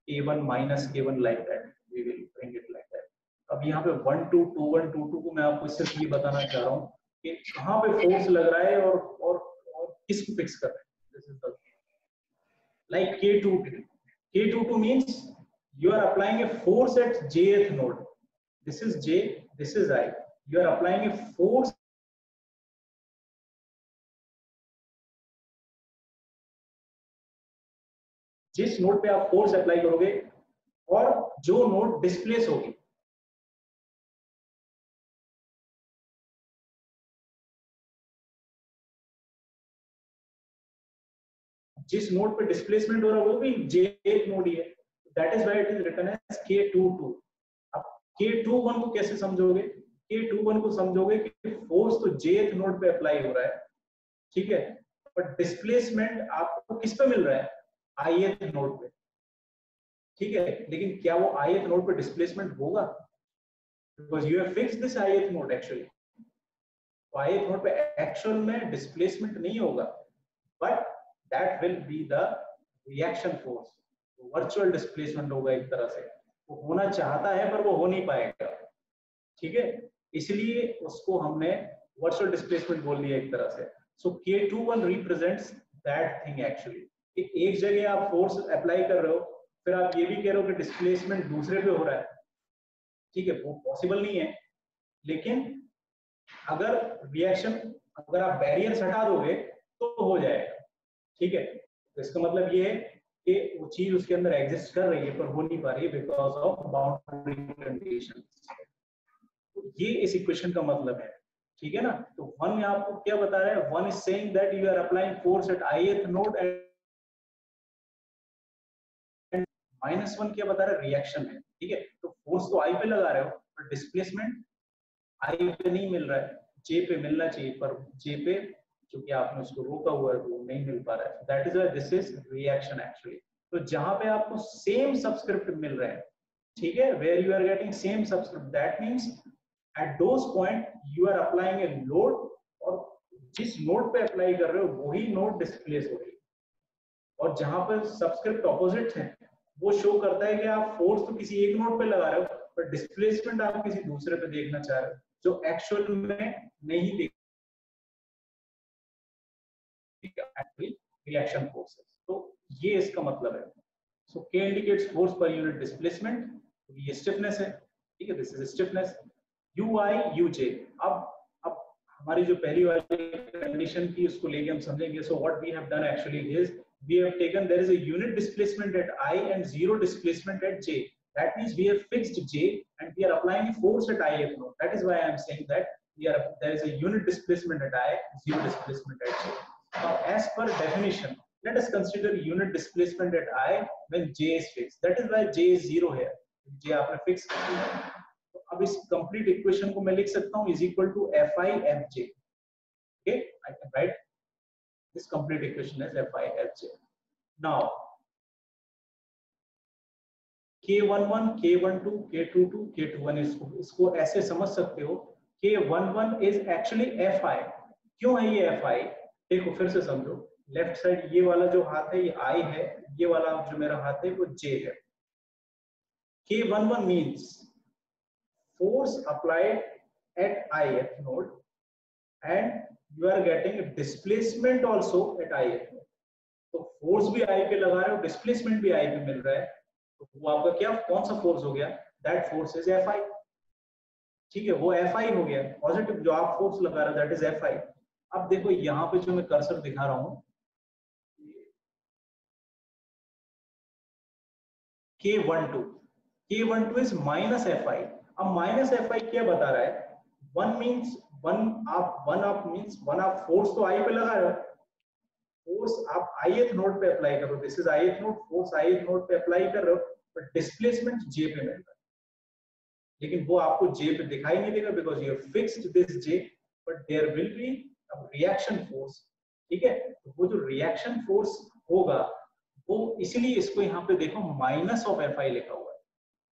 K1 minus K1 like that, we will bring it like that. अब यहाँ पे 1 2 2 1 2 2 को मैं आपको इससे ये बताना चाह रहा हूँ कि कहाँ पे फोर्स लग रहा है और किसको फिक्स कर रहे हैं. This is the like K22. K22 means you are applying a force at jth node. This is J, this is I. You are applying a force जिस नोड पे आप फोर्स अप्लाई करोगे और जो नोड डिस्प्लेस होगी, जिस node पे displacement हो रहा है वो भी jth नोड ही है, that is why it is written as K22। अब K21 को कैसे समझोगे? K21 को समझोगे कि फोर्स तो jth नोड पे अप्लाई हो रहा है, ठीक है, बट डिस्प्लेसमेंट आपको किस पे मिल रहा है? ith नोड पे, ठीक है, लेकिन क्या वो ith नोड पे डिस्प्लेसमेंट होगा? Because you have fixed this ith node actually, तो ith नोड पे एक्चुअल में डिस्प्लेसमेंट नहीं होगा, but that will be the reaction force, virtual displacement होगा एक तरह से, वो होना चाहता है पर वो हो नहीं पाएगा, ठीक है, इसलिए उसको हमने वर्चुअल डिस्प्लेसमेंट बोल दिया एक तरह से। सो K21 represents that thing actually. एक जगह आप फोर्स अप्लाई कर रहे हो, फिर आप ये भी कह रहे हो कि डिस्प्लेसमेंट दूसरे पे हो रहा है, ठीक है, वो पॉसिबल नहीं है, लेकिन अगर रिएक्शन, अगर आप बैरियर्स हटा दोगे तो हो जाएगा, ठीक है। तो इसका मतलब ये है कि वो चीज उसके अंदर एग्जिस्ट कर रही है पर हो नहीं पा रही है बिकॉज ऑफ बाउंड्री कंडीशंस। तो ये इस इक्वेशन का मतलब है, ठीक है ना। तो वन में आपको क्या बता रहा है? One is saying that you are applying force at ith node, and -1 क्या बता रहा है? रिएक्शन है, ठीक है। तो फोर्स तो I पे लगा रहे हो पर डिस्प्लेसमेंट I पे नहीं मिल रहा है, J पे मिलना चाहिए, पर J पे क्योंकि आपने उसको रोका हुआ है वो नहीं मिल पा रहा है, that is why this is reaction actually. तो जहां पे आपको सेम सबस्क्रिप्ट मिल रहा है, ठीक है, where you are getting same subscript, that means at those point you are applying a load, और जिस नोड पे अप्लाई कर रहे हो वही नोड डिस्प्लेस हो रही है, और जहां पर सबस्क्रिप्ट ऑपोजिट है वो शो करता है कि आप फोर्स तो किसी एक नोड पे लगा रहे हो पर डिस्प्लेसमेंट आप किसी दूसरे पे देखना चाह रहे हो जो एक्चुअल में नहीं दिख रिएक्शन फोर्सेस। तो ये इसका मतलब है। सो K indicates force per unit displacement, ये स्टिफनेस है, ठीक है, this is stiffness. UI UJ, अब हमारी जो पहली वाली कंडीशन थी उसको लेके हम समझेंगे। So what we have done actually is we have taken, there is a unit displacement at I and zero displacement at J. That means we have fixed J and we are applying force at ith node. That is why I am saying that there is a unit displacement at I, zero displacement at J. Now, as per definition, let us consider unit displacement at I when J is fixed. That is why J is zero here. J आपने fix कर दिया। तो अब इस complete equation को मैं लिख सकता हूँ is equal to Fi Fj. Okay, I can write this complete equation as Fi Fj. Now, K11, K12, K22, K21, इसको ऐसे समझ सकते हो। K11 is actually Fi. क्यों है ये Fi? देखो फिर से समझो, लेफ्ट साइड ये वाला जो हाथ है ये I है, ये वाला जो मेरा हाथ है वो J है। K11 means force applied at ith node and you are getting a displacement also at ith node. तो फोर्स भी I पे लगा रहे हो, डिस्प्लेसमेंट भी I पे मिल रहा है, तो वो आपका क्या, कौन सा फोर्स हो गया? दैट फोर्स इज Fi, ठीक है, वो Fi हो गया, पॉजिटिव जो आप फोर्स लगा रहे हो दैट इज Fi। अब देखो यहाँ पे जो मैं कर्सर दिखा रहा हूँ K12 इज -Fi। अब -Fi क्या बता रहा है? वन मींस वन आप मींस वन आप फोर्स तो I पे लगा रहे हो, फोर्स आप ith नोड पे अप्लाई कर रहे हो, this is ith node, force ith node पे अप्लाई कर रहे हो, बट डिस्प्लेसमेंट J पे मिल रहा है, लेकिन वो आपको J पे दिखाई नहीं देगा because you have fixed this J, but there will be a reaction force, ठीक है। तो वो जो रिएक्शन फोर्स होगा वो, इसीलिए इसको यहाँ पे देखो माइनस ऑफ Fi लिखा हुआ है,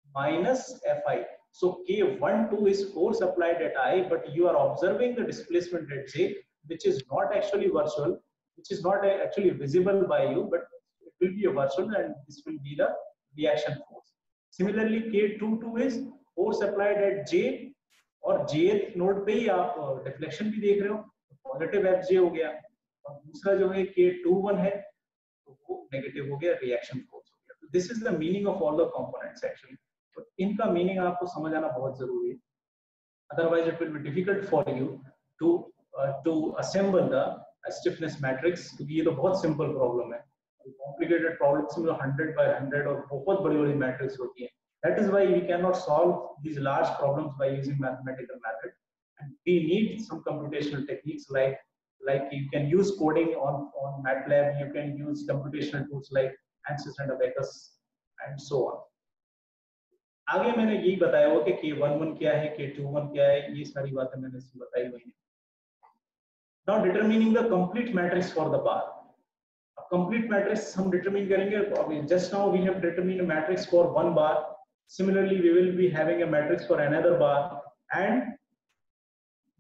minus Fi। So K12 is force applied at I, but you are observing the displacement at J, which is not actually virtual, which is not actually visible by you, but it will be a virtual and this will be the reaction force. Similarly, K22 is force applied at J, और jth node पे ही आप deflection भी देख रहे हो, positive Fj हो गया, और दूसरा जो है K21 है तो वो नेगेटिव हो गया, रिएक्शन फोर्स हो गया। तो this is the meaning of all the components actually. तो इनका मीनिंग आपको समझ आना बहुत जरूरी है, otherwise it will be difficult for you to assemble the stiffness matrix, क्योंकि ये तो बहुत सिंपल प्रॉब्लम है। कॉम्प्लिकेटेड प्रॉब्लम्स में 100 by 100 और बहुत बड़ी-बड़ी मैट्रिक्स होती है। That is why we can not solve these large problems by using mathematical method, and we need some computational techniques like like you can use coding on MATLAB, you can use computational tools like ANSYS and Abacus and so on. आगे मैंने यही बताया हुआ कि K11 क्या है, K21 क्या है, ये सारी बातें मैंने इसमें बताई हुई हैं. Now determining the complete matrix for the bar. अब complete matrix हम determine करेंगे. Just now we have determined a matrix for one bar. Similarly, we will be having a matrix for another bar, and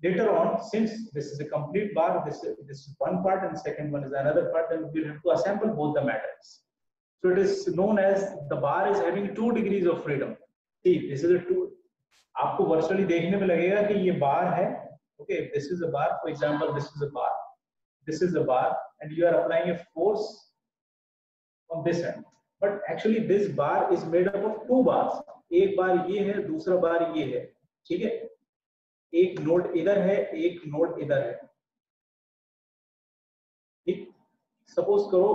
later on, since this is a complete bar, this is one part and the second one is another part, then we will have to assemble both the matrix. So it is known as the bar is having 2 degrees of freedom. See, this is a 2. आपको virtually देखने में लगेगा कि ये bar है. Okay, this is a bar. For example, this is a bar. This is a bar, and you are applying a force on this end. But actually, this bar is made up of 2 bars. एक बार ये है, दूसरा बार ये है. ठीक है? एक node इधर है, एक नोड इधर है. ठीक? सपोज करो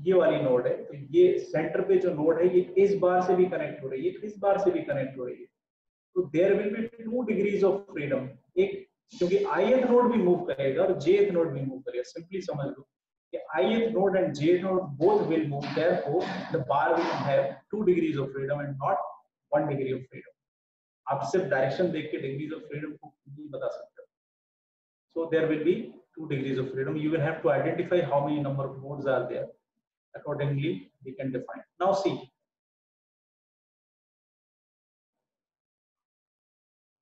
ये वाली नोड है, तो ये सेंटर पे जो नोड है ये इस बार से भी कनेक्ट हो रही है, इस बार से भी कनेक्ट हो रही है. तो there will be 2 degrees of freedom. एक क्योंकि ith नोड भी मूव करेगा और jth नोड भी मूव करेगा. सिंपली समझ लो कि ith node and jth node both will move. Therefore, the bar will have 2 degrees of freedom and not 1 degree of freedom. आप सिर्फ डायरेक्शन देख के डिग्रीज ऑफ फ्रीडम को नहीं बता सकते. So there will be 2 degrees of freedom. You will have to identify how many number of nodes are there. Accordingly, we can define. Now see,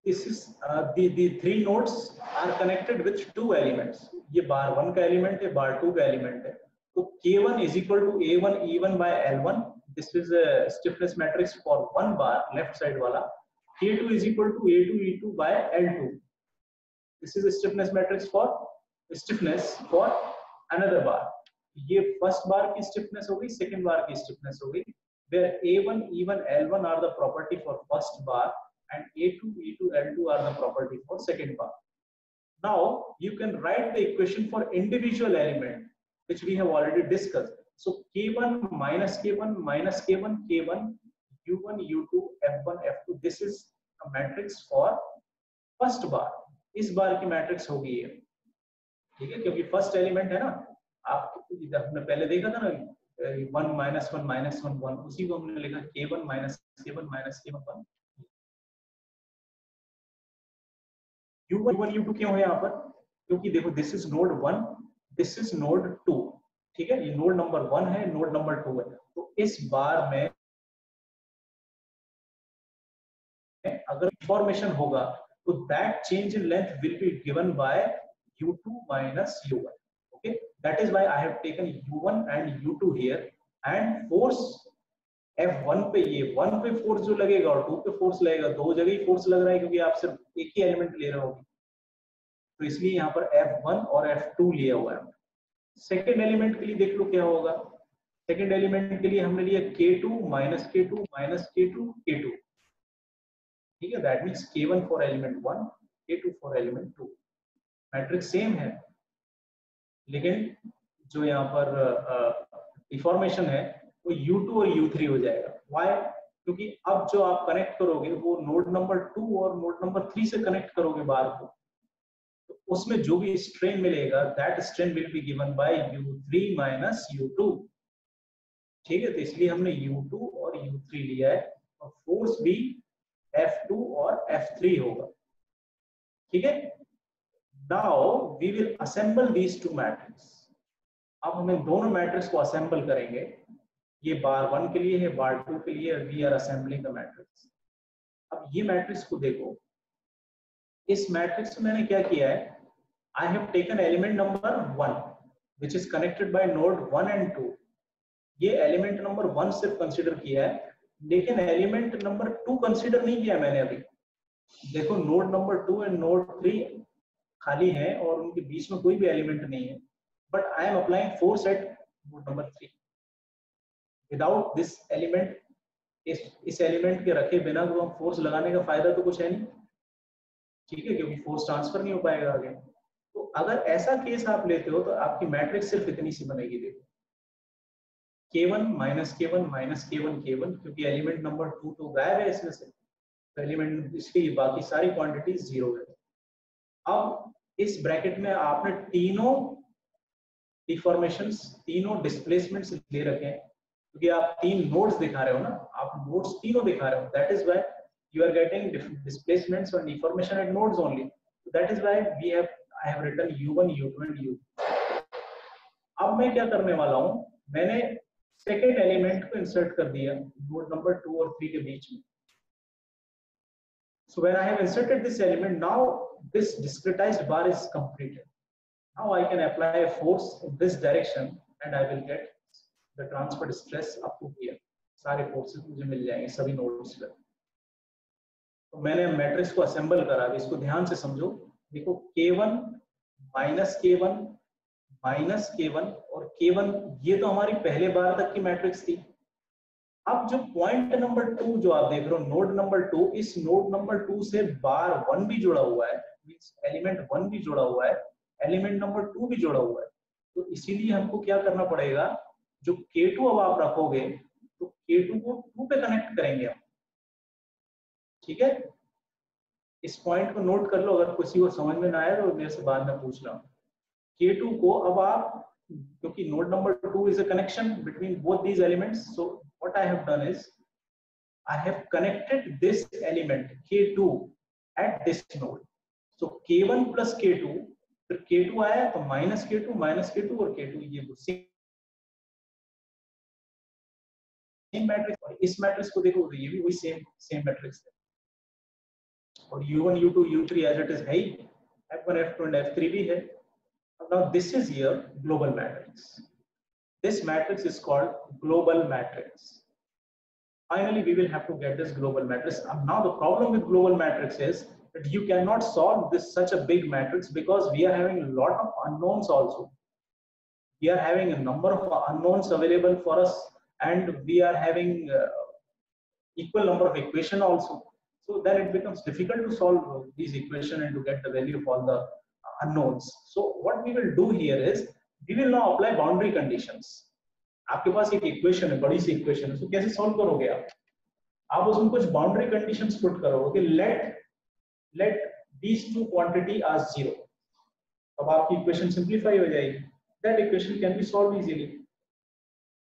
this is the 3 nodes are connected with 2 elements. ये bar 1 का element है, bar 2 का element है. तो K1 is equal to A1 E1 by L1. This is a stiffness matrix for one bar, left side वाला. K2 is equal to A2 E2 by L2. This is a stiffness matrix for another bar. ये first bar की stiffness हो गई, second bar की stiffness हो गई. Where A1 E1 L1 are the property for first bar and A2 E2 L2 are the property for second bar. Now you can write the equation for individual element, which we have already discussed. So K1 minus K1 minus K1 K1 U1 U2 F1 F2. This is a matrix for first bar. इस बार की matrix होगी ये. ठीक है, क्योंकि first element है ना. आप हमने पहले देखा था ना 1 minus 1 minus 1 1, उसी को हमने लिखा K1 minus K1 minus K1 1. U1 U2 क्यों है यहाँ पर? क्योंकि देखो this is node 1, this is node 2. ठीक है, ये नोड नंबर 1 है, नोड नंबर 2 है. तो इस बार में अगर इंफॉर्मेशन होगा तो that change in length will be given by U2 minus U1. Okay, that is why I have taken U1 and U2 here, and force F1 पे, ये 1 पे फोर्स जो लगेगा और 2 पे फोर्स लगेगा, 2 जगह ही फोर्स लग रहा है क्योंकि आप सिर्फ एक ही एलिमेंट ले रहे होगे. तो इसलिए यहाँ पर F1 और F2 लिया हुआ है. सेकेंड एलिमेंट के लिए देख लो क्या होगा. सेकेंड एलिमेंट के लिए हमने लिया K2 minus K2 minus K2 K2. ठीक है, that means K1 for element 1, K2 for element 2. Matrix same है, लेकिन जो यहाँ पर डिफॉर्मेशन है वो U2 और U3 हो जाएगा. व्हाई? क्योंकि अब जो आप कनेक्ट करोगे वो नोड नंबर 2 और नोड नंबर 3 से कनेक्ट करोगे बार को, तो उसमें जो भी स्ट्रेन मिलेगा that strain will be given by U3 minus U2. ठीक है, तो इसलिए हमने U2 और U3 लिया है, और फोर्स भी F2 और F3 होगा. ठीक है. Now we will assemble these two matrices. अब हम इन दोनों मैट्रिक्स को असेंबल करेंगे. ये बार 1 के लिए है, बार 2 के लिए. We are assembling the matrix. अब ये मैट्रिक्स को देखो. इस मैट्रिक्स में मैंने क्या किया है, I have taken element number 1 which is connected by node 1 and 2. ये एलिमेंट नंबर 1 सिर्फ कंसीडर किया है, लेकिन एलिमेंट नंबर 2 कंसीडर नहीं किया मैंने अभी. देखो नोड नंबर 2 एंड नोड 3 खाली है और उनके बीच में कोई भी एलिमेंट नहीं है, but I am applying force eight node number 3. Without this element, इस एलिमेंट के रखे बिना तो हम फोर्स लगाने का फायदा तो कुछ है नहीं. ठीक है, क्योंकि फोर्स ट्रांसफर नहीं हो पाएगा आगे. तो अगर ऐसा केस आप लेते हो तो आपकी मैट्रिक्स सिर्फ इतनी सी बनेगी. देखो K1 minus K1 minus K1 K1, क्योंकि एलिमेंट नंबर 2 तो गायब है इसमें से, तो एलिमेंट इसकी बाकी सारी क्वांटिटी 0 है. अब इस ब्रैकेट में आपने तीनों डिफॉर्मेशंस, तीनों डिस्प्लेसमेंट्स ले रखे हैं, क्योंकि आप तीन नोड्स दिखा रहे हो ना, आप नोड्स तीनों दिखा रहे हो, that is why you are getting displacements and deformation at nodes only. So that is why I have written u1, u2 and u3. अब मैं क्या करने वाला हूं, मैंने सेकेंड एलिमेंट को इंसर्ट कर दिया नोड नंबर 2 और 3 के बीच में. So when I have inserted this element, now this discretized bar is completed. Now I can apply a force in this direction and I will get the transfer stress up to here. सारे forces मुझे मिल जाएंगे सभी nodes पर. तो मैंने matrix को assemble करा, इसको ध्यान से समझो. देखो K1 माइनस K1 और K1, ये तो हमारी पहले बार तक की मैट्रिक्स थी. अब जो पॉइंट नंबर 2 जो आप देख रहे हो, नोड नंबर 2, इस नोड नंबर 2 से बार 1 भी जुड़ा हुआ है, मींस एलिमेंट 1 भी जुड़ा हुआ है, एलिमेंट नंबर 2 भी जुड़ा हुआ है. तो इसीलिए हमको क्या करना पड़ेगा, जो K2 अब आप रखोगे तो K2 को 2 पे कनेक्ट करेंगे हम. ठीक है, इस पॉइंट को नोट कर लो, अगर किसी को समझ में ना आए तो मेरे से बाद में पूछ रहा हूँ. K2 को अब आप, क्योंकि node number 2 is a connection between both these elements, so what I have done is I have connected this element K2 at this node. So K1 plus K2, फिर K2 आया तो माइनस K2 और K2, ये same matrix. और इस matrix को देखो तो ये भी वही सेम मैट्रिक्स है. और U1, U2, U3 as it is है ही, F1, F2 and F3 भी है. Now this is your global matrix. This matrix is called global matrix. Finally, we will have to get this global matrix. Now the problem with global matrix is that you cannot solve this such a big matrix because we are having a lot of unknowns also. We are having a number of unknowns available for us, and we are having equal number of equation also. So then it becomes difficult to solve these equations and to get the value of all the unknowns. So what we will do here is we will now apply boundary conditions. आपके पास एक equation है, बड़ी सी equation है, तो कैसे solve करोगे आप उसमें कुछ बाउंड्री कंडीशंस पुट करोगे. Let these two quantity as 0. अब आपकी इक्वेशन सिंपलीफाई हो जाएगी. That equation can be solved easily.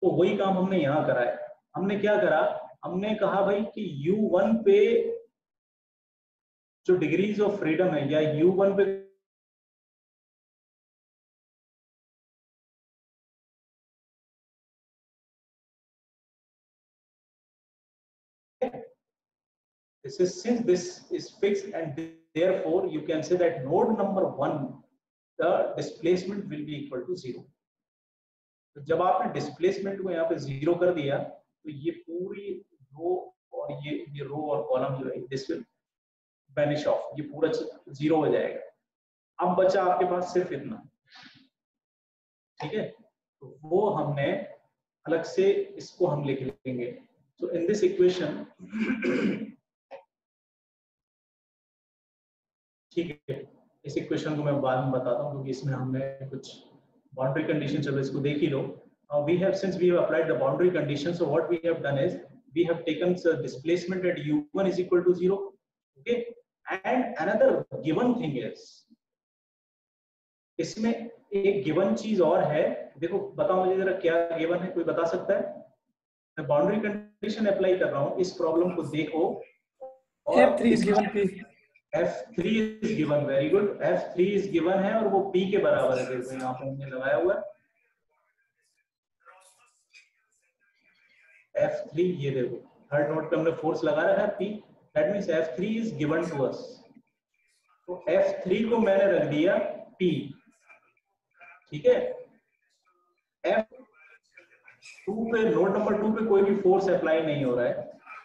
तो वही काम हमने यहाँ करा है. हमने क्या करा, हमने कहा भाई कि U1 पे जो डिग्रीज ऑफ फ्रीडम है, या U1 पे since this is fixed, and therefore you can say that node number 1 the displacement will be equal to 0. तो जब आपने डिस्प्लेसमेंट को यहाँ पे 0 कर दिया तो ये पूरी रो और ये रो और कॉलम जो है दिस विल वैनिश ऑफ, ये पूरा 0 हो जाएगा. अब बचा आपके पास सिर्फ इतना. ठीक है, तो वो हमने अलग से इसको हम लिख लेंगे. सो इन दिस इक्वेशन, ठीक है, इस इक्वेशन को मैं बाद में बताता हूँ क्योंकि इसमें हमने कुछ बाउंड्री कंडीशन, चलो इसको देख ही लो. We have, since we have applied the boundary condition, so what we have done is we have taken the displacement at U1 is equal to 0. Okay, and another given thing is, इसमें एक given चीज और है. देखो बताओ मुझे जरा क्या गिवन है, कोई बता सकता है? मैं बाउंड्री कंडीशन अप्लाई कर रहा हूँ, इस प्रॉब्लम को देखो. F3 is given P. F3 is given, very good. F3 is given है और वो P के बराबर है. देखो यहाँ पे हमने लगाया हुआ है F3. ये देखो थर्ड नोड पे हमने फोर्स लगा रखा है P. That means F3 is given to us. तो F3 को मैंने रख दिया P. ठीक है, F2 पे, नोड नंबर 2 पे कोई भी फोर्स अप्लाई नहीं हो रहा है,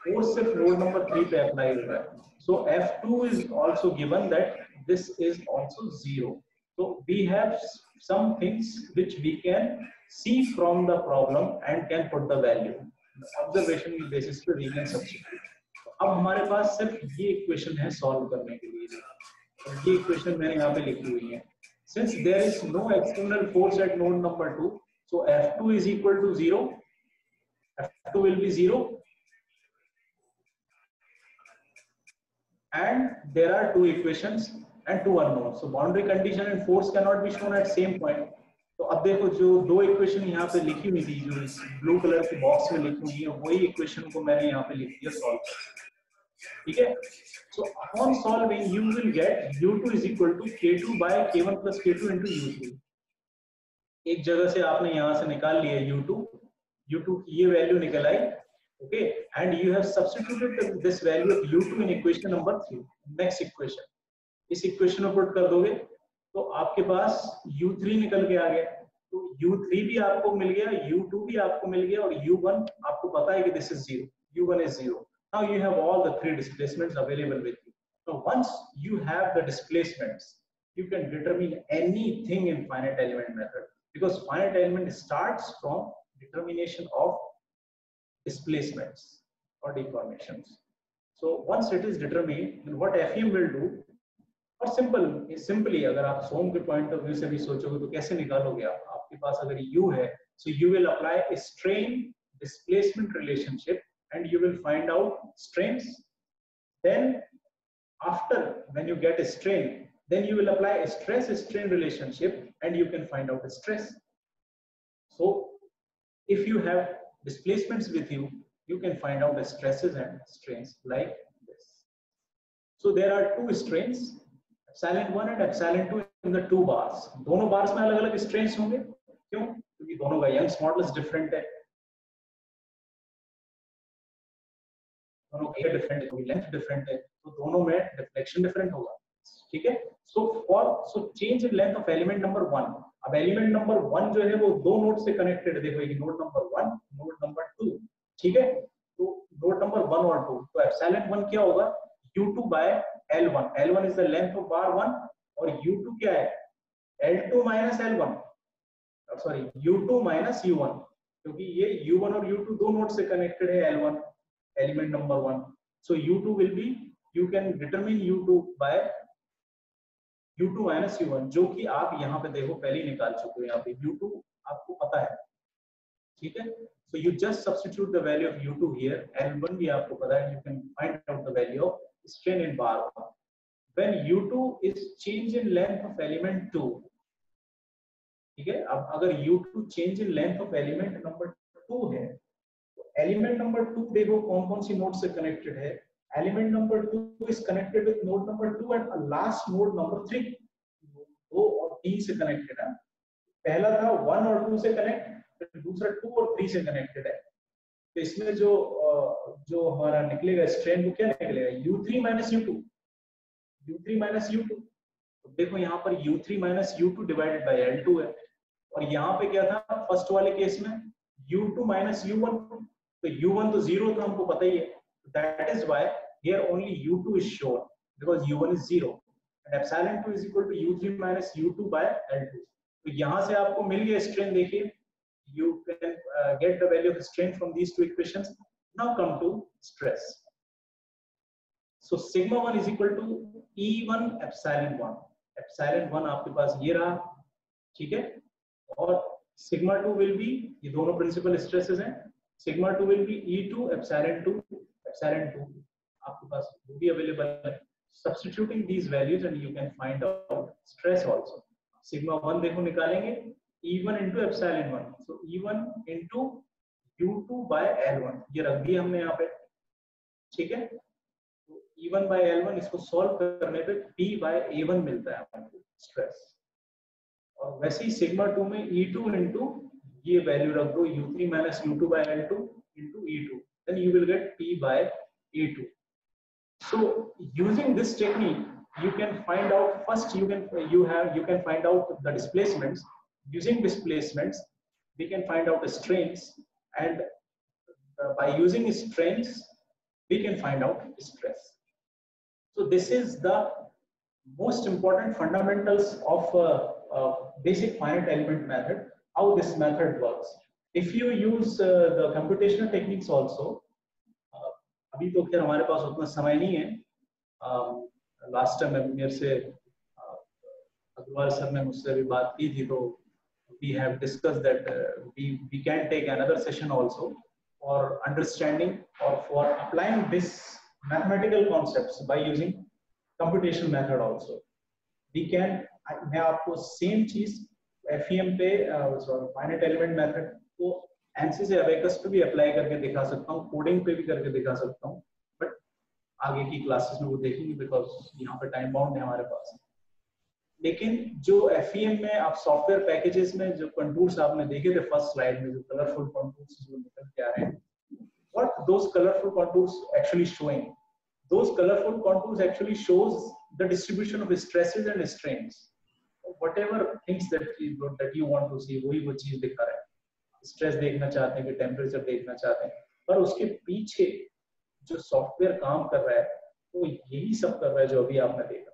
फोर्स सिर्फ नोड नंबर 3 पे अप्लाई हो रहा है. So F2 is also given that this is also 0. So we have some things which we can see from the problem and can put the value. Observation basis पे we can substitute. अब हमारे पास सिर्फ ये equation है solve करने के लिए, और ये इक्वेशन मैंने यहाँ पे लिखी हुई है. Since there is no external force at node number 2, so F2 is equal to 0. F2 will be 0. And there are two equations. and two unknown. So boundary condition and force cannot be shown at same point. तो अब देखो जो दो equation यहाँ पे लिखी हुई थी, जो इस ब्लू कलर के बॉक्स में लिखी हुई है, वही इक्वेशन को मैंने यहाँ पे लिख दिया सॉल्व। ठीक है, so upon solving you will get u2 is equal to k2 by k1 plus k2 into u3। एक जगह से आपने यहाँ से निकाल लिया u2 की ये वैल्यू निकल आई, okay, and you have substituted this value of u2 in equation number 3। Next equation, इस इक्वेशन में पुट कर दोगे तो आपके पास u3 निकल के आ गया, तो u3 भी आपको मिल गया, u2 भी आपको मिल गया, और u1 आपको पता है कि this is 0, u1 is 0। Now you have all the three displacements available with you. So once you have the displacements, you can determine anything in finite element method, because finite element starts from determination of displacements or deformations. So once it is determined, then what FEM will do, और simply अगर आप सोम के point of view से भी सोचोगे तो कैसे निकालोगे आप, आपके पास अगर U है, so you will apply a strain displacement relationship and you will find out strains. Then after, when you get a strain, then you will apply a stress strain relationship and you can find out the stress. So if you have displacements with you, you can find out the stresses and strains like this. So there are two strains, epsilon 1 and epsilon 2 in the two bars. दोनों bars में अलग अलग strains होंगे, क्यों? क्योंकि दोनों का Young's modulus different है, दोनों का डिफरेंट है, लेंथ डिफरेंट है, तो दोनों में डिफ्लेक्शन डिफरेंट होगा। ठीक है, so change in length of element number 1। अब एलिमेंट नंबर 1 जो है वो दो नोड से कनेक्टेड है, देखो ये नोड नंबर 1, नोड नंबर 2। ठीक है, तो नोड नंबर 1 और 2, तो एप्सिलॉन 1 क्या होगा, u2 by l1। l1 is the length of बार 1 और u2 क्या है, l2 minus l1, sorry u2 minus u1, क्योंकि ये u1 और u2 दो नोड से कनेक्टेड है l1, element number 1। So u2 will be, you can determine u2 by u2 minus u1, जो कि आप यहाँ पे देखो पहले ही निकाल चुके हो, यहाँ पे u2 आपको पता है। ठीक है, so you just substitute the value of u2 here, l1 भी आपको पता है, you can find out the value of strain in bar 1 when u2 is change in length of element 2। ठीक है, अब अगर u2 change in length of element number 2 है, element number 2 देखो कौन कौन सी नोड से कनेक्टेड है। Element number 2 is connected with node number 2 and last node number 3। 2 और 3 से कनेक्टेड है, पहला था 1 और 2 से कनेक्ट, फिर दूसरा 2 और 3 से कनेक्टेड है। तो इसमें जो हमारा निकलेगा स्ट्रेन वो क्या निकलेगा, u3 minus u2, u3 minus u2। तो देखो यहाँ पर u3 minus u2 divided by l2 है, और यहाँ पे क्या था फर्स्ट वाले केस में u2 minus u1, तो u1 तो 0 था, हमको पता ही है, that is why here only u2 is shown because u1 is 0 and epsilon 2 is equal to u3 minus u2 by l2। तो यहाँ से आपको मिल गया स्ट्रेन, देखिए you can get the value of strain from these two equations। Now come to stress। So sigma 1 is equal to E1 epsilon 1। epsilon 1 आपके पास ये रहा, ठीक है, और sigma 2 will be, ये दोनों प्रिंसिपल स्ट्रेसेस हैं, sigma 2 will be E2 epsilon 2 आपके पास वो भी अवेलेबल है। Substituting these values and you can find out stress also। sigma 1 देखो निकालेंगे, E1 into epsilon 1, so E1 into U2 by L1, ये रख दिया हमने यहाँ पे। ठीक है, तो E1 by L1 इसको सॉल्व करने पे P by A1 मिलता है हमको स्ट्रेस, और वैसे ही सिग्मा 2 में E2 into ये वैल्यू रख दो U3 minus U2 by L2 into E2, then you will get P by A2। So using this technique you can find out, first you can find out the displacements। Using displacements we can find out the strains, and by using strains we can find out stress। So this is the most important fundamentals of basic finite element method, how this method works। If you use the computational techniques also, अभी तो खैर हमारे पास उतना समय नहीं है, last time मेरे से अग्रवाल सर ने मुझसे भी बात की थी, तो we have discussed that we can take another session also for understanding or for applying this mathematical concepts by using computation method also। We can, मैं आपको सेम चीज FEM पे फाइनाइट एलिमेंट मेथड को ANSYS या Abaqus पे भी apply करके दिखा सकता हूँ, कोडिंग पे भी करके दिखा सकता हूँ, बट आगे की क्लासेस में वो देखेंगे बिकॉज यहाँ पे टाइम बाउंड है हमारे पास। लेकिन जो FEM में आप सॉफ्टवेयर पैकेजेस में जो कंटूर्स आपने देखे थे फर्स्ट स्लाइड में, जो कलरफुल कंटूर्स जो निकल के आ रहे हैं, what those colorful contours actually showing? Those colorful contours actually shows the distribution of stresses and strains. Whatever things that you want to see, वही वो चीज दिखा रहा है। स्ट्रेस देखना चाहते हैं कि टेम्परेचर देखना चाहते हैं, पर उसके पीछे जो सॉफ्टवेयर काम कर रहा है वो यही सब कर रहा है जो अभी आपने देखा।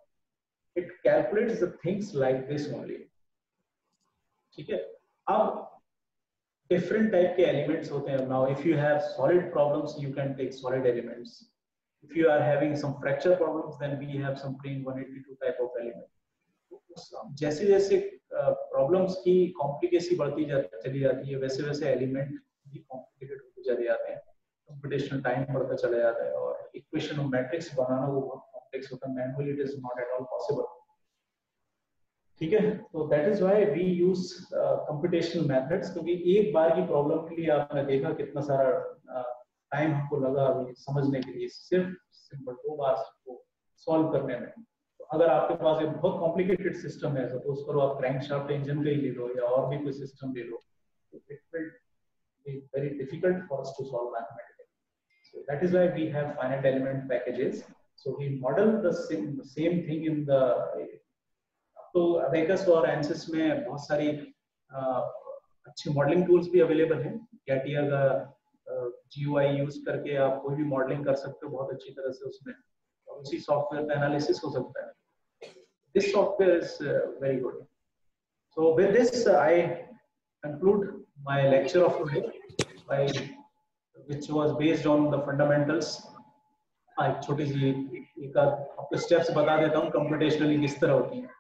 It calculates the things like this only. ठीक है। अब different type के elements होते हैं। Now if you have solid problems you can take solid elements. If you are having some fracture problems then we have some plain 182 type of element. जैसे जैसे problems की complicacy बढ़ती चली जाती है वैसे वैसे एलिमेंट भी कॉम्प्लिकेटेड होते चले जाते हैं, कंप्यूटेशनल टाइम बढ़ता चला जाता है और इक्वेशन और मैट्रिक्स बनाना वो बहुत कॉम्प्लेक्स होता है, manually it is not at all possible. ठीक है, तो that is why we use computational methods, क्योंकि एक बार की प्रॉब्लम के लिए आपने देखा कितना सारा टाइम हमको लगा समझने के लिए, सिर्फ सिंपल 2 बार को सॉल्व करने में। अगर आपके पास एक बहुत कॉम्प्लिकेटेड सिस्टम है, सपोज करो आप क्रैंकशाफ्ट इंजन का ही ले लो या और भी कोई सिस्टम ले लो, तो it will be very difficult for us to solve mathematically. So that is why we have finite element packages, so we model the same thing in the, तो अबेकस और ANSYS में बहुत सारी अच्छे मॉडलिंग टूल्स भी available हैं। CATIA का GUI use करके आप कोई भी मॉडलिंग कर सकते हो बहुत अच्छी तरह से, उसमें उसी सॉफ्टवेयर का एनालिसिस हो सकता है। This software is very good. So with this, I conclude my lecture of today, which was based on the fundamentals. एक छोटी सी एक आपको स्टेप्स बता देता हूँ कंप्यूटेशनली किस तरह होती है।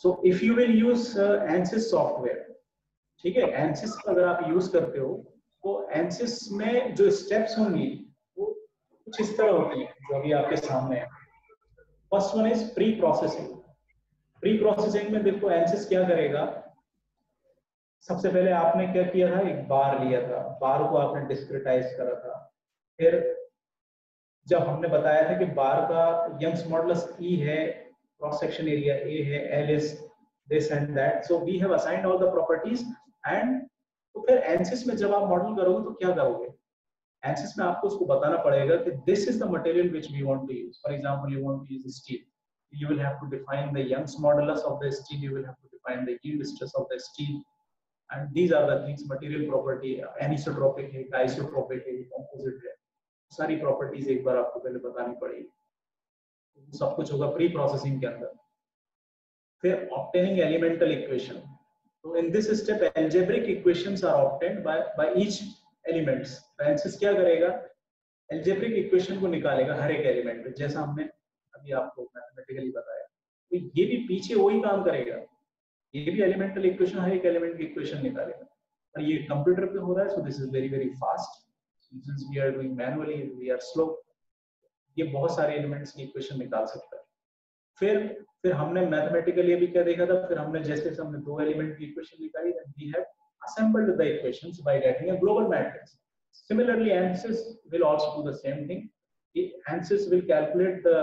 So if you will use ANSYS software, ठीक है, ANSYS अगर आप यूज करते हो तो ANSYS में जो स्टेप्स होंगी वो कुछ इस तरह होती है जो अभी आपके सामने है। First one is pre processing. Pre processing में देखो ANSYS क्या करेगा, सबसे पहले आपने क्या किया था, एक बार लिया था, बार को आपने डिस्क्रिटाइज करा था। फिर जब हमने बताया था कि बार का यंग्स मॉडुलस E है, क्रॉस सेक्शन एरिया A है, L is this and that, so we have assigned all the properties and तो फिर ANSYS में जब आप मॉडल करोगे तो क्या करोगे, ANSYS में आपको उसको बताना पड़ेगा कि this is the material which we want to use. For example, you want to use steel, you will have to define the Young's modulus of the steel, you will have to define the yield stress of the steel, and these are the things, material property, anisotropic है, isotropic है, composite है, सारी properties एक बार आपको पहले बतानी पड़ेगी। सब कुछ होगा प्री प्रोसेसिंग के अंदर। फिर ऑब्टेनिंग एलिमेंटल इक्वेशन, तो in this step algebraic equations are obtained by each elements. ANSYS क्या करेगा, अलजेब्रिक इक्वेशन को निकालेगा हर एक एलिमेंट पे, जैसा हमने अभी आपको मैथमेटिकली बताया। तो ये भी पीछे वही काम करेगा, ये भी एलिमेंटल इक्वेशन, हर एक एलिमेंट की इक्वेशन निकालेगा, और ये कंप्यूटर पे हो रहा है। So this is very very fast, since we are doing manually we are slow। ये बहुत सारे एलिमेंट्स की इक्वेशन निकाल सकता है। फिर हमने मैथमेटिकली अभी क्या देखा था, फिर हमने जैसे हमने 2 एलिमेंट की इक्वेशन निकाली, then we have assembled the equations by getting a global matrix. Similarly, ANSYS will also do the same thing. ANSYS will calculate the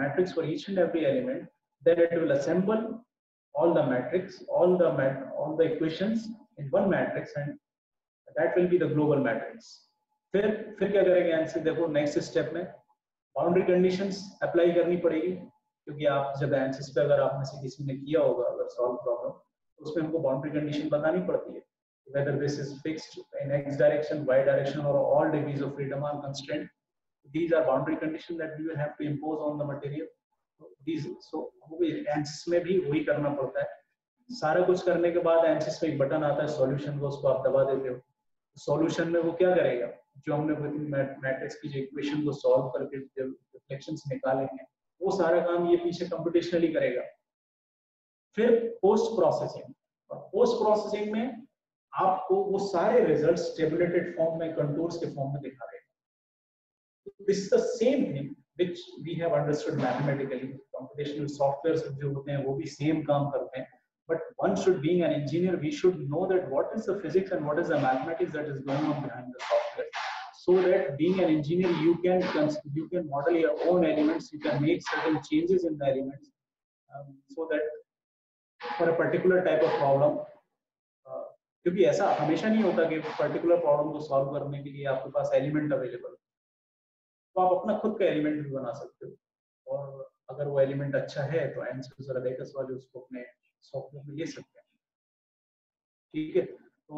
matrix for each and every element, then it will assemble all the matrix, all the equations in one matrix, and that will be the global matrix. फिर क्या करेंगे ANSYS, देखो next step में boundary conditions apply करनी पड़ेगी, क्योंकि आप जब ANSYS पे अगर आपने से किसी ने किया होगा अगर सॉल्व प्रॉब्लम, तो उसमें हमको बाउंड्री कंडीशन बतानी पड़ती है, whether this is fixed in x direction, y direction, or all degrees of freedom are constrained. These are boundary conditions that we will have to impose on the material. So ANSYS में भी वही करना पड़ता है। सारा कुछ करने के बाद ANSYS में एक बटन आता है सॉल्यूशन को, उसको आप दबा देते हो। सॉल्यूशन में वो क्या करेगा, जो हमने मैट्रिक्स की जो इक्वेशन को सॉल्व करके रिफ्लेक्शंस निकाले हैं, वो सारा काम ये पीछे कंप्यूटेशनली करेगा। फिर पोस्ट प्रोसेसिंग, और पोस्ट प्रोसेसिंग में आपको वो सारे रिजल्ट्स टेबुलेटेड फॉर्म में, कंटूर्स के फॉर्म में दिखा देगा। This is the same thing which we have understood mathematically. Computational software जो होते हैं वो भी same काम करते हैं. But one should, being an engineer, we should know that what is the physics and what is the mathematics that is going on behind the software. So that being an engineer, you can model your own elements, you can make certain changes in the elements, so that for a particular type of problem. क्योंकि ऐसा हमेशा नहीं होता कि particular problem को solve करने के लिए आपके पास एलिमेंट अवेलेबल, तो आप अपना खुद का एलिमेंट भी बना सकते हो, और अगर वो एलिमेंट अच्छा है तो एनसेस और अबेकस वाले उसको अपने सॉफ्टवेयर में ले सकते हैं. ठीक है, तो